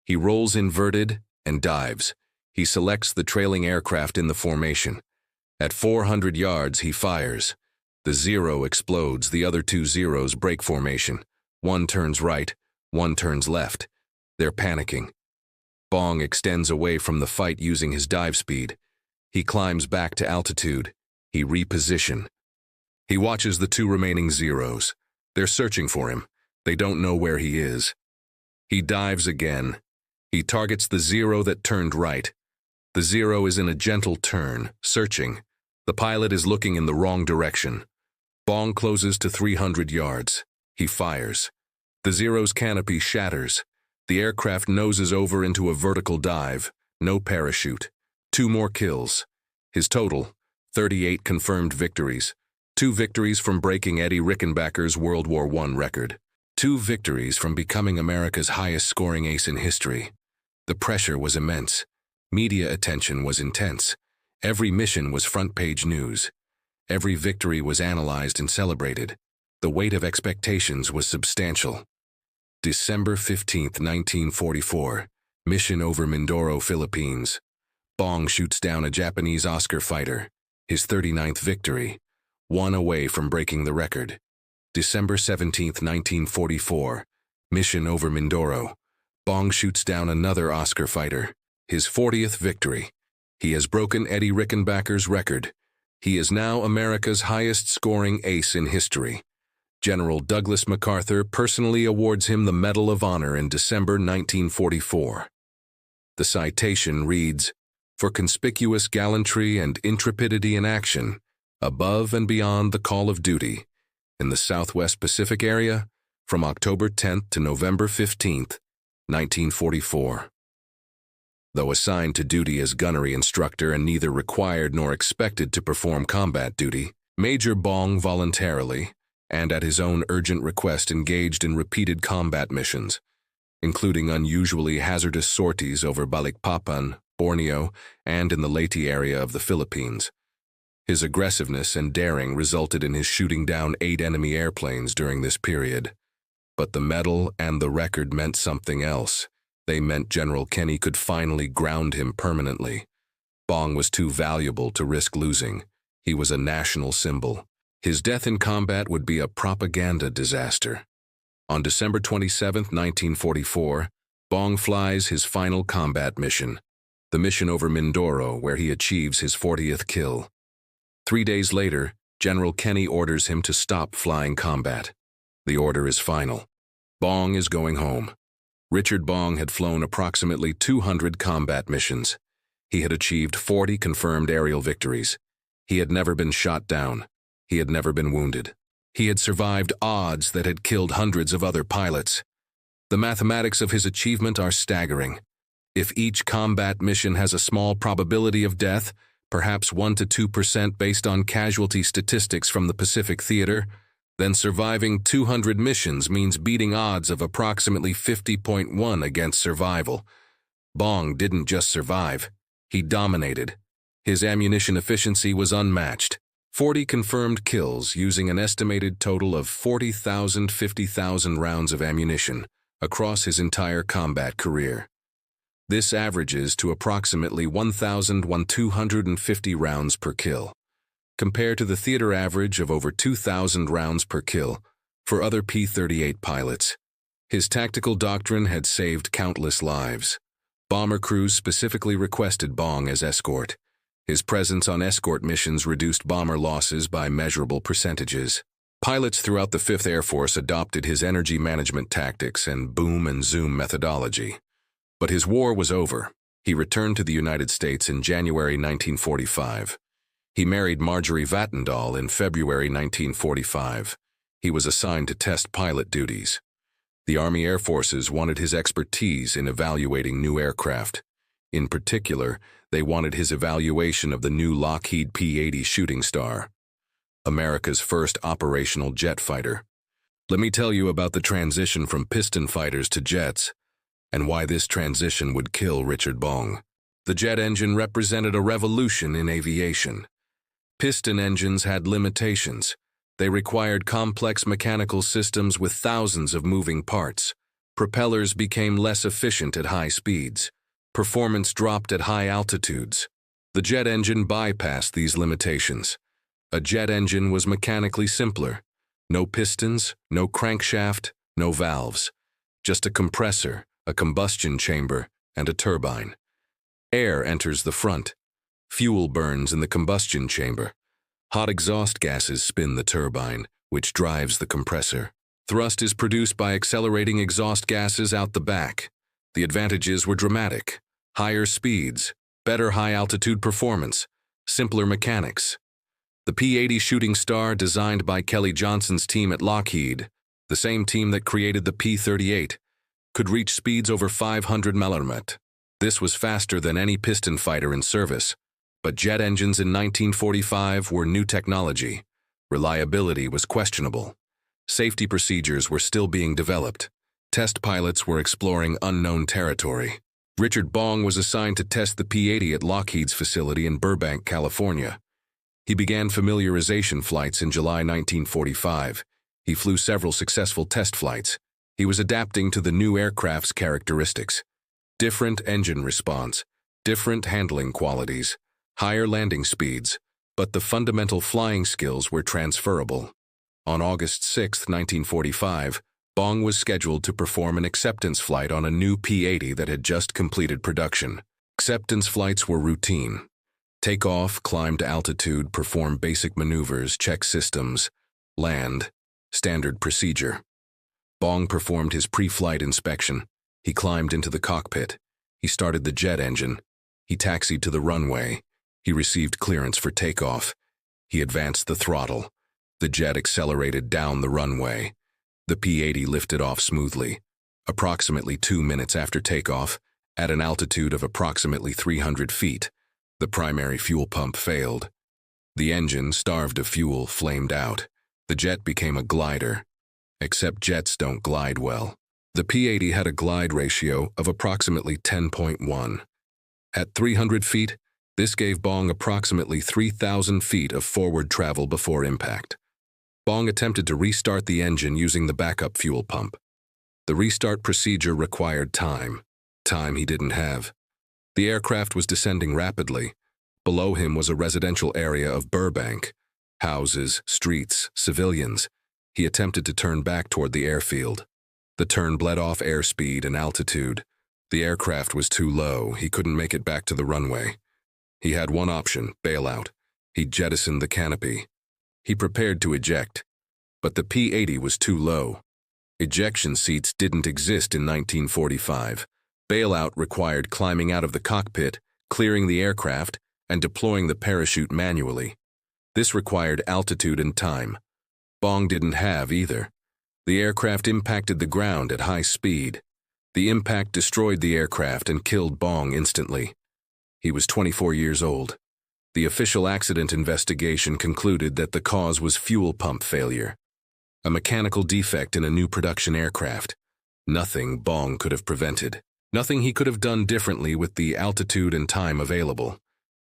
He rolls inverted and dives. He selects the trailing aircraft in the formation. At 400 yards, he fires. The Zero explodes, the other 2 Zeros break formation. One turns right, one turns left. They're panicking. Bong extends away from the fight using his dive speed. He climbs back to altitude. He repositions. He watches the 2 remaining Zeros. They're searching for him. They don't know where he is. He dives again. He targets the Zero that turned right. The Zero is in a gentle turn, searching. The pilot is looking in the wrong direction. Bong closes to 300 yards. He fires. The Zero's canopy shatters. The aircraft noses over into a vertical dive. No parachute. 2 more kills. His total, 38 confirmed victories. 2 victories from breaking Eddie Rickenbacker's World War I record. 2 victories from becoming America's highest-scoring ace in history. The pressure was immense. Media attention was intense. Every mission was front-page news. Every victory was analyzed and celebrated. The weight of expectations was substantial. December 15, 1944. Mission over Mindoro, Philippines. Bong shoots down a Japanese Oscar fighter. His 39th victory. 1 away from breaking the record. December 17, 1944. Mission over Mindoro. Bong shoots down another Oscar fighter. His 40th victory. He has broken Eddie Rickenbacker's record. He is now America's highest-scoring ace in history. General Douglas MacArthur personally awards him the Medal of Honor in December 1944. The citation reads, "For conspicuous gallantry and intrepidity in action, above and beyond the call of duty, in the Southwest Pacific area, from October 10th to November 15th, 1944. Though assigned to duty as gunnery instructor and neither required nor expected to perform combat duty, Major Bong voluntarily, and at his own urgent request, engaged in repeated combat missions, including unusually hazardous sorties over Balikpapan, Borneo, and in the Leyte area of the Philippines. His aggressiveness and daring resulted in his shooting down 8 enemy airplanes during this period. But the medal and the record meant something else. They meant General Kenny could finally ground him permanently. Bong was too valuable to risk losing. He was a national symbol. His death in combat would be a propaganda disaster. On December 27, 1944, Bong flies his final combat mission, the mission over Mindoro, where he achieves his 40th kill. 3 days later, General Kenny orders him to stop flying combat. The order is final. Bong is going home. Richard Bong had flown approximately 200 combat missions. He had achieved 40 confirmed aerial victories. He had never been shot down. He had never been wounded. He had survived odds that had killed hundreds of other pilots. The mathematics of his achievement are staggering. If each combat mission has a small probability of death, perhaps 1 to 2% based on casualty statistics from the Pacific Theater, then surviving 200 missions means beating odds of approximately 50.1 against survival. Bong didn't just survive, he dominated. His ammunition efficiency was unmatched. 40 confirmed kills using an estimated total of 50,000 rounds of ammunition across his entire combat career. This averages to approximately 1,250 rounds per kill, compared to the theater average of over 2,000 rounds per kill for other P-38 pilots. His tactical doctrine had saved countless lives. Bomber crews specifically requested Bong as escort. His presence on escort missions reduced bomber losses by measurable percentages. Pilots throughout the 5th Air Force adopted his energy management tactics and boom and zoom methodology. But his war was over. He returned to the United States in January 1945. He married Marjorie Vattendahl in February 1945. He was assigned to test pilot duties. The Army Air Forces wanted his expertise in evaluating new aircraft. In particular, they wanted his evaluation of the new Lockheed P-80 Shooting Star, America's first operational jet fighter. Let me tell you about the transition from piston fighters to jets, and why this transition would kill Richard Bong. The jet engine represented a revolution in aviation. Piston engines had limitations. They required complex mechanical systems with thousands of moving parts. Propellers became less efficient at high speeds. Performance dropped at high altitudes. The jet engine bypassed these limitations. A jet engine was mechanically simpler. No pistons, no crankshaft, no valves. Just a compressor, a combustion chamber, and a turbine. Air enters the front. Fuel burns in the combustion chamber. Hot exhaust gases spin the turbine, which drives the compressor. Thrust is produced by accelerating exhaust gases out the back. The advantages were dramatic. Higher speeds, better high-altitude performance, simpler mechanics. The P-80 Shooting Star, designed by Kelly Johnson's team at Lockheed, the same team that created the P-38, could reach speeds over 500 mph. This was faster than any piston fighter in service. But jet engines in 1945 were new technology. Reliability was questionable. Safety procedures were still being developed. Test pilots were exploring unknown territory. Richard Bong was assigned to test the P-80 at Lockheed's facility in Burbank, California. He began familiarization flights in July 1945. He flew several successful test flights. He was adapting to the new aircraft's characteristics. Different engine response, different handling qualities, higher landing speeds, but the fundamental flying skills were transferable. On August 6, 1945, Bong was scheduled to perform an acceptance flight on a new P-80 that had just completed production. Acceptance flights were routine. Take off, climb to altitude, perform basic maneuvers, check systems, land, standard procedure. Bong performed his pre-flight inspection. He climbed into the cockpit. He started the jet engine. He taxied to the runway. He received clearance for takeoff. He advanced the throttle. The jet accelerated down the runway. The P-80 lifted off smoothly. Approximately 2 minutes after takeoff, at an altitude of approximately 300 feet, the primary fuel pump failed. The engine, starved of fuel, flamed out. The jet became a glider. Except jets don't glide well. The P-80 had a glide ratio of approximately 10.1. At 300 feet, this gave Bong approximately 3,000 feet of forward travel before impact. Bong attempted to restart the engine using the backup fuel pump. The restart procedure required time he didn't have. The aircraft was descending rapidly. Below him was a residential area of Burbank. Houses, streets, civilians. He attempted to turn back toward the airfield. The turn bled off airspeed and altitude. The aircraft was too low. He couldn't make it back to the runway. He had one option, bail out. He jettisoned the canopy. He prepared to eject. But the P-80 was too low. Ejection seats didn't exist in 1945. Bailout required climbing out of the cockpit, clearing the aircraft, and deploying the parachute manually. This required altitude and time. Bong didn't have either. The aircraft impacted the ground at high speed. The impact destroyed the aircraft and killed Bong instantly. He was 24 years old. The official accident investigation concluded that the cause was fuel pump failure, a mechanical defect in a new production aircraft. Nothing Bong could have prevented. Nothing he could have done differently with the altitude and time available.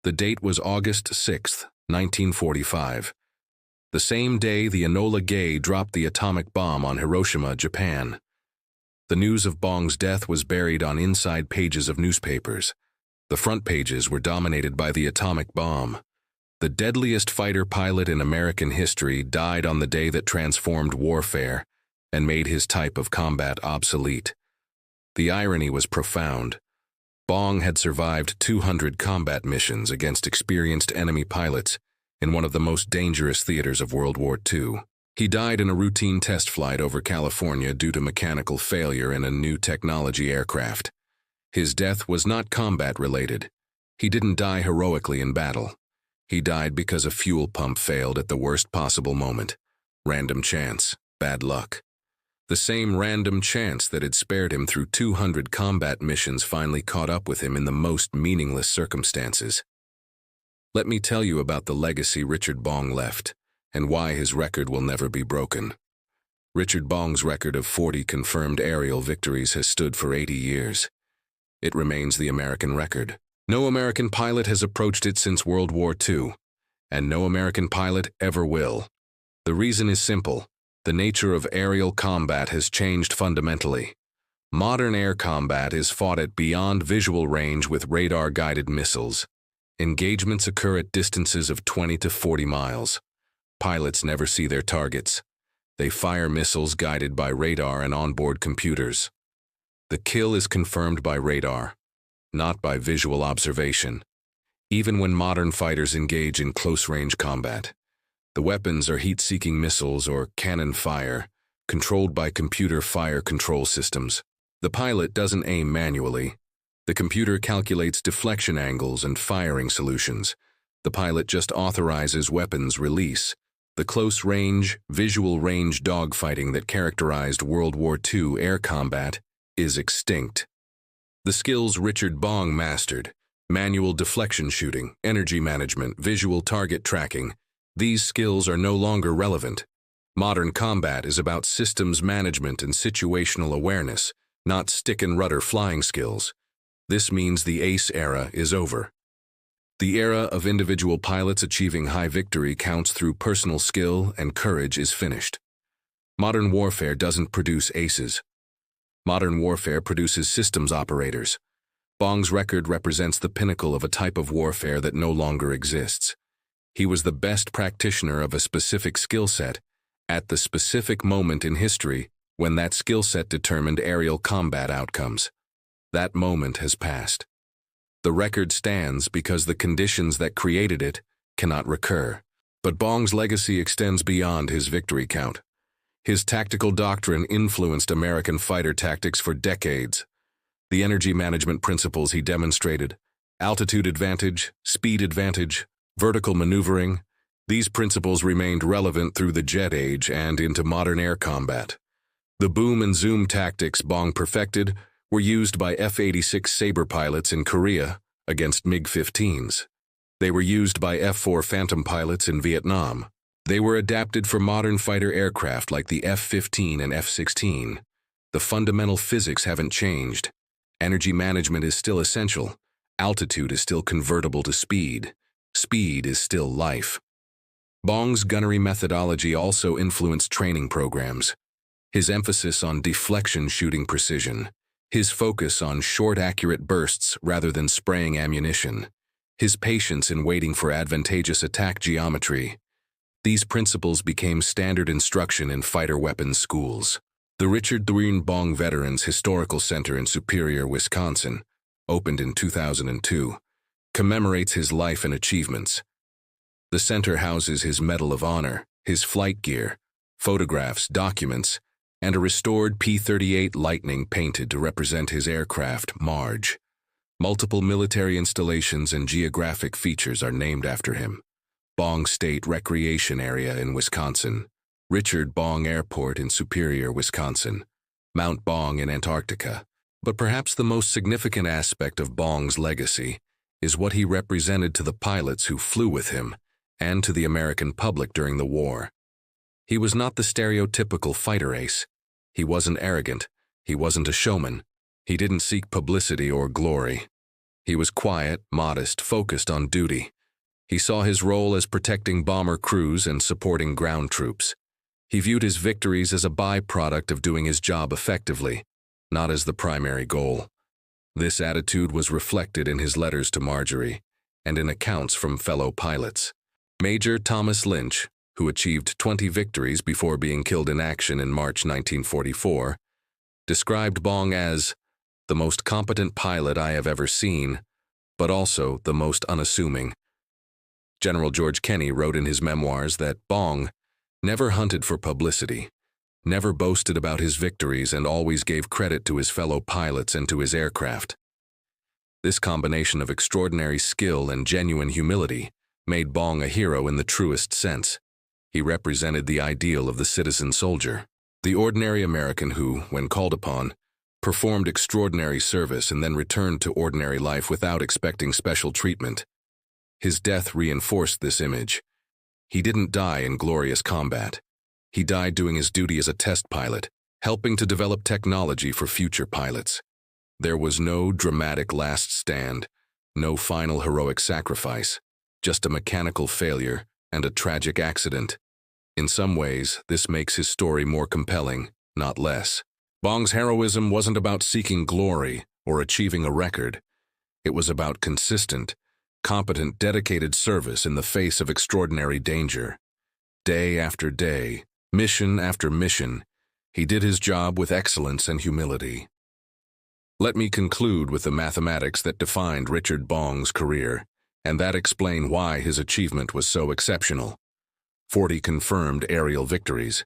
The date was August 6, 1945. The same day the Enola Gay dropped the atomic bomb on Hiroshima, Japan. The news of Bong's death was buried on inside pages of newspapers. The front pages were dominated by the atomic bomb. The deadliest fighter pilot in American history died on the day that transformed warfare and made his type of combat obsolete. The irony was profound. Bong had survived 200 combat missions against experienced enemy pilots in one of the most dangerous theaters of World War II. He died in a routine test flight over California due to mechanical failure in a new technology aircraft. His death was not combat-related. He didn't die heroically in battle. He died because a fuel pump failed at the worst possible moment. Random chance, bad luck. The same random chance that had spared him through 200 combat missions finally caught up with him in the most meaningless circumstances. Let me tell you about the legacy Richard Bong left, and why his record will never be broken. Richard Bong's record of 40 confirmed aerial victories has stood for 80 years. It remains the American record. No American pilot has approached it since World War II, and no American pilot ever will. The reason is simple. The nature of aerial combat has changed fundamentally. Modern air combat is fought at beyond visual range with radar-guided missiles. Engagements occur at distances of 20 to 40 miles. Pilots never see their targets. They fire missiles guided by radar and onboard computers. The kill is confirmed by radar, not by visual observation. Even when modern fighters engage in close-range combat, the weapons are heat-seeking missiles or cannon fire, controlled by computer fire control systems. The pilot doesn't aim manually. The computer calculates deflection angles and firing solutions. The pilot just authorizes weapons release. The close-range, visual-range dogfighting that characterized World War II air combat is extinct. The skills Richard Bong mastered, manual deflection shooting, energy management, visual target tracking, these skills are no longer relevant. Modern combat is about systems management and situational awareness, not stick-and-rudder flying skills. This means the ace era is over. The era of individual pilots achieving high victory counts through personal skill and courage is finished. Modern warfare doesn't produce aces. Modern warfare produces systems operators. Bong's record represents the pinnacle of a type of warfare that no longer exists. He was the best practitioner of a specific skill set at the specific moment in history when that skill set determined aerial combat outcomes. That moment has passed. The record stands because the conditions that created it cannot recur. But Bong's legacy extends beyond his victory count. His tactical doctrine influenced American fighter tactics for decades. The energy management principles he demonstrated, altitude advantage, speed advantage, vertical maneuvering, these principles remained relevant through the jet age and into modern air combat. The boom and zoom tactics Bong perfected were used by F-86 Sabre pilots in Korea against MiG-15s. They were used by F-4 Phantom pilots in Vietnam. They were adapted for modern fighter aircraft like the F-15 and F-16. The fundamental physics haven't changed. Energy management is still essential. Altitude is still convertible to speed. Speed is still life. Bong's gunnery methodology also influenced training programs. His emphasis on deflection shooting precision. His focus on short, accurate bursts rather than spraying ammunition. His patience in waiting for advantageous attack geometry. These principles became standard instruction in fighter weapons schools. The Richard WWII Bong Veterans Historical Center in Superior, Wisconsin, opened in 2002, commemorates his life and achievements. The center houses his Medal of Honor, his flight gear, photographs, documents, and a restored P-38 Lightning painted to represent his aircraft, Marge. Multiple military installations and geographic features are named after him. Bong State Recreation Area in Wisconsin, Richard Bong Airport in Superior, Wisconsin, Mount Bong in Antarctica. But perhaps the most significant aspect of Bong's legacy is what he represented to the pilots who flew with him and to the American public during the war. He was not the stereotypical fighter ace. He wasn't arrogant. He wasn't a showman. He didn't seek publicity or glory. He was quiet, modest, focused on duty. He saw his role as protecting bomber crews and supporting ground troops. He viewed his victories as a byproduct of doing his job effectively, not as the primary goal. This attitude was reflected in his letters to Marjorie and in accounts from fellow pilots. Major Thomas Lynch, who achieved 20 victories before being killed in action in March 1944, described Bong as the most competent pilot I have ever seen, but also the most unassuming. General George Kenney wrote in his memoirs that Bong never hunted for publicity, never boasted about his victories, and always gave credit to his fellow pilots and to his aircraft. This combination of extraordinary skill and genuine humility made Bong a hero in the truest sense. He represented the ideal of the citizen soldier, the ordinary American who, when called upon, performed extraordinary service and then returned to ordinary life without expecting special treatment. His death reinforced this image. He didn't die in glorious combat. He died doing his duty as a test pilot, helping to develop technology for future pilots. There was no dramatic last stand, no final heroic sacrifice, just a mechanical failure and a tragic accident. In some ways, this makes his story more compelling, not less. Bong's heroism wasn't about seeking glory or achieving a record. It was about consistent, competent, dedicated service in the face of extraordinary danger. Day after day, mission after mission, he did his job with excellence and humility. Let me conclude with the mathematics that defined Richard Bong's career, and that explain why his achievement was so exceptional. 40 confirmed aerial victories.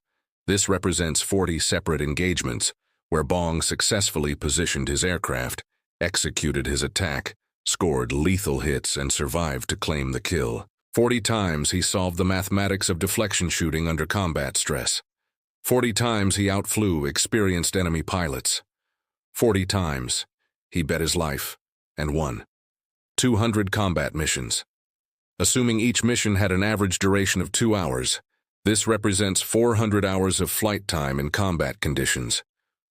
This represents 40 separate engagements where Bong successfully positioned his aircraft, executed his attack, scored lethal hits, and survived to claim the kill. 40 times he solved the mathematics of deflection shooting under combat stress. 40 times he outflew experienced enemy pilots. 40 times he bet his life and won. 200 combat missions. Assuming each mission had an average duration of 2 hours, this represents 400 hours of flight time in combat conditions.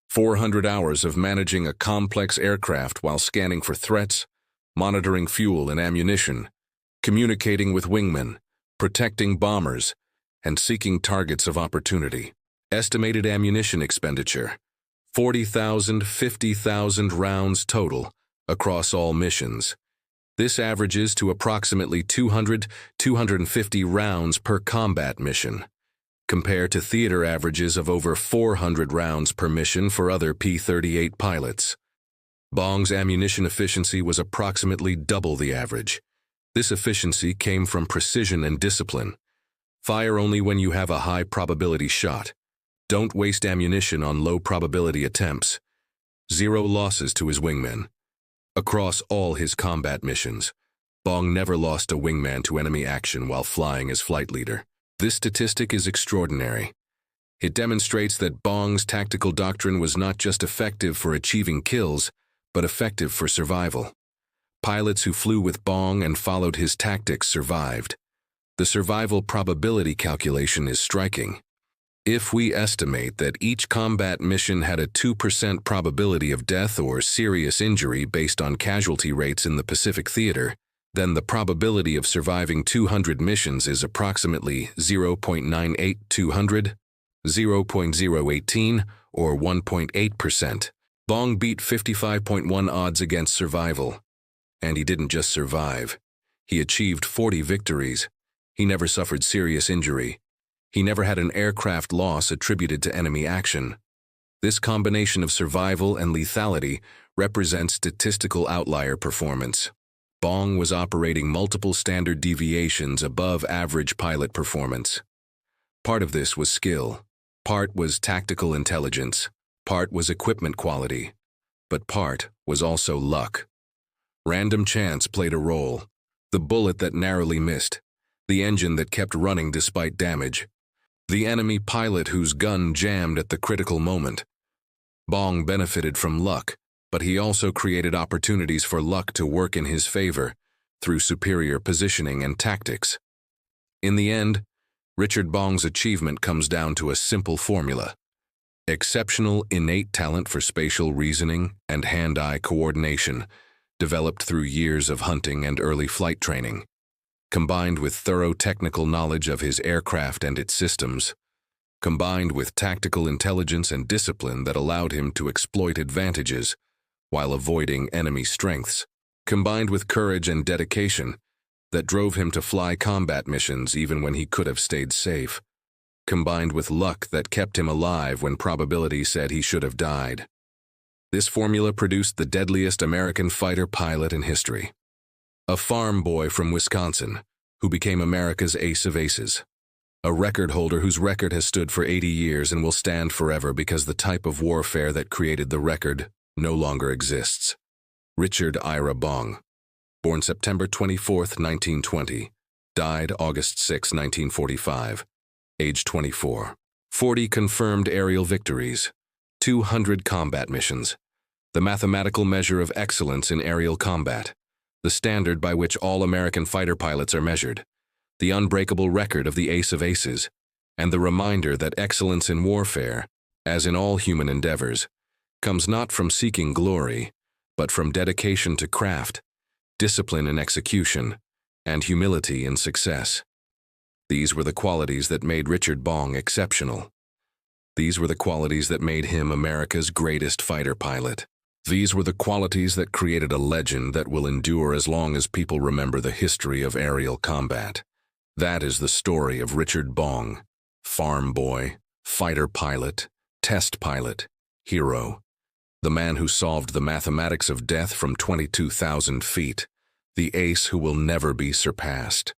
400 hours of managing a complex aircraft while scanning for threats, monitoring fuel and ammunition, communicating with wingmen, protecting bombers, and seeking targets of opportunity. Estimated ammunition expenditure: 40,000, 50,000 rounds total across all missions. This averages to approximately 200, 250 rounds per combat mission, compared to theater averages of over 400 rounds per mission for other P-38 pilots. Bong's ammunition efficiency was approximately double the average. This efficiency came from precision and discipline. Fire only when you have a high probability shot. Don't waste ammunition on low probability attempts. 0 losses to his wingmen. Across all his combat missions, Bong never lost a wingman to enemy action while flying as flight leader. This statistic is extraordinary. It demonstrates that Bong's tactical doctrine was not just effective for achieving kills, but effective for survival. Pilots who flew with Bong and followed his tactics survived. The survival probability calculation is striking. If we estimate that each combat mission had a 2% probability of death or serious injury based on casualty rates in the Pacific Theater, then the probability of surviving 200 missions is approximately 0.98200, 0.018, or 1.8%. Bong beat 55.1 odds against survival. And he didn't just survive. He achieved 40 victories. He never suffered serious injury. He never had an aircraft loss attributed to enemy action. This combination of survival and lethality represents statistical outlier performance. Bong was operating multiple standard deviations above average pilot performance. Part of this was skill, part was tactical intelligence, part was equipment quality, but part was also luck. Random chance played a role. The bullet that narrowly missed, the engine that kept running despite damage, the enemy pilot whose gun jammed at the critical moment. Bong benefited from luck, but he also created opportunities for luck to work in his favor through superior positioning and tactics. In the end, Richard Bong's achievement comes down to a simple formula: exceptional innate talent for spatial reasoning and hand-eye coordination, developed through years of hunting and early flight training, combined with thorough technical knowledge of his aircraft and its systems, combined with tactical intelligence and discipline that allowed him to exploit advantages while avoiding enemy strengths, combined with courage and dedication that drove him to fly combat missions even when he could have stayed safe, combined with luck that kept him alive when probability said he should have died. This formula produced the deadliest American fighter pilot in history. A farm boy from Wisconsin who became America's ace of aces. A record holder whose record has stood for 80 years and will stand forever because the type of warfare that created the record no longer exists. Richard Ira Bong, born September 24, 1920, died August 6, 1945, age 24. 40 confirmed aerial victories, 200 combat missions, the mathematical measure of excellence in aerial combat, the standard by which all American fighter pilots are measured, the unbreakable record of the ace of aces, and the reminder that excellence in warfare, as in all human endeavors, comes not from seeking glory, but from dedication to craft, discipline in execution, and humility in success. These were the qualities that made Richard Bong exceptional. These were the qualities that made him America's greatest fighter pilot. These were the qualities that created a legend that will endure as long as people remember the history of aerial combat. That is the story of Richard Bong, farm boy, fighter pilot, test pilot, hero. The man who solved the mathematics of death from 22,000 feet, the ace who will never be surpassed.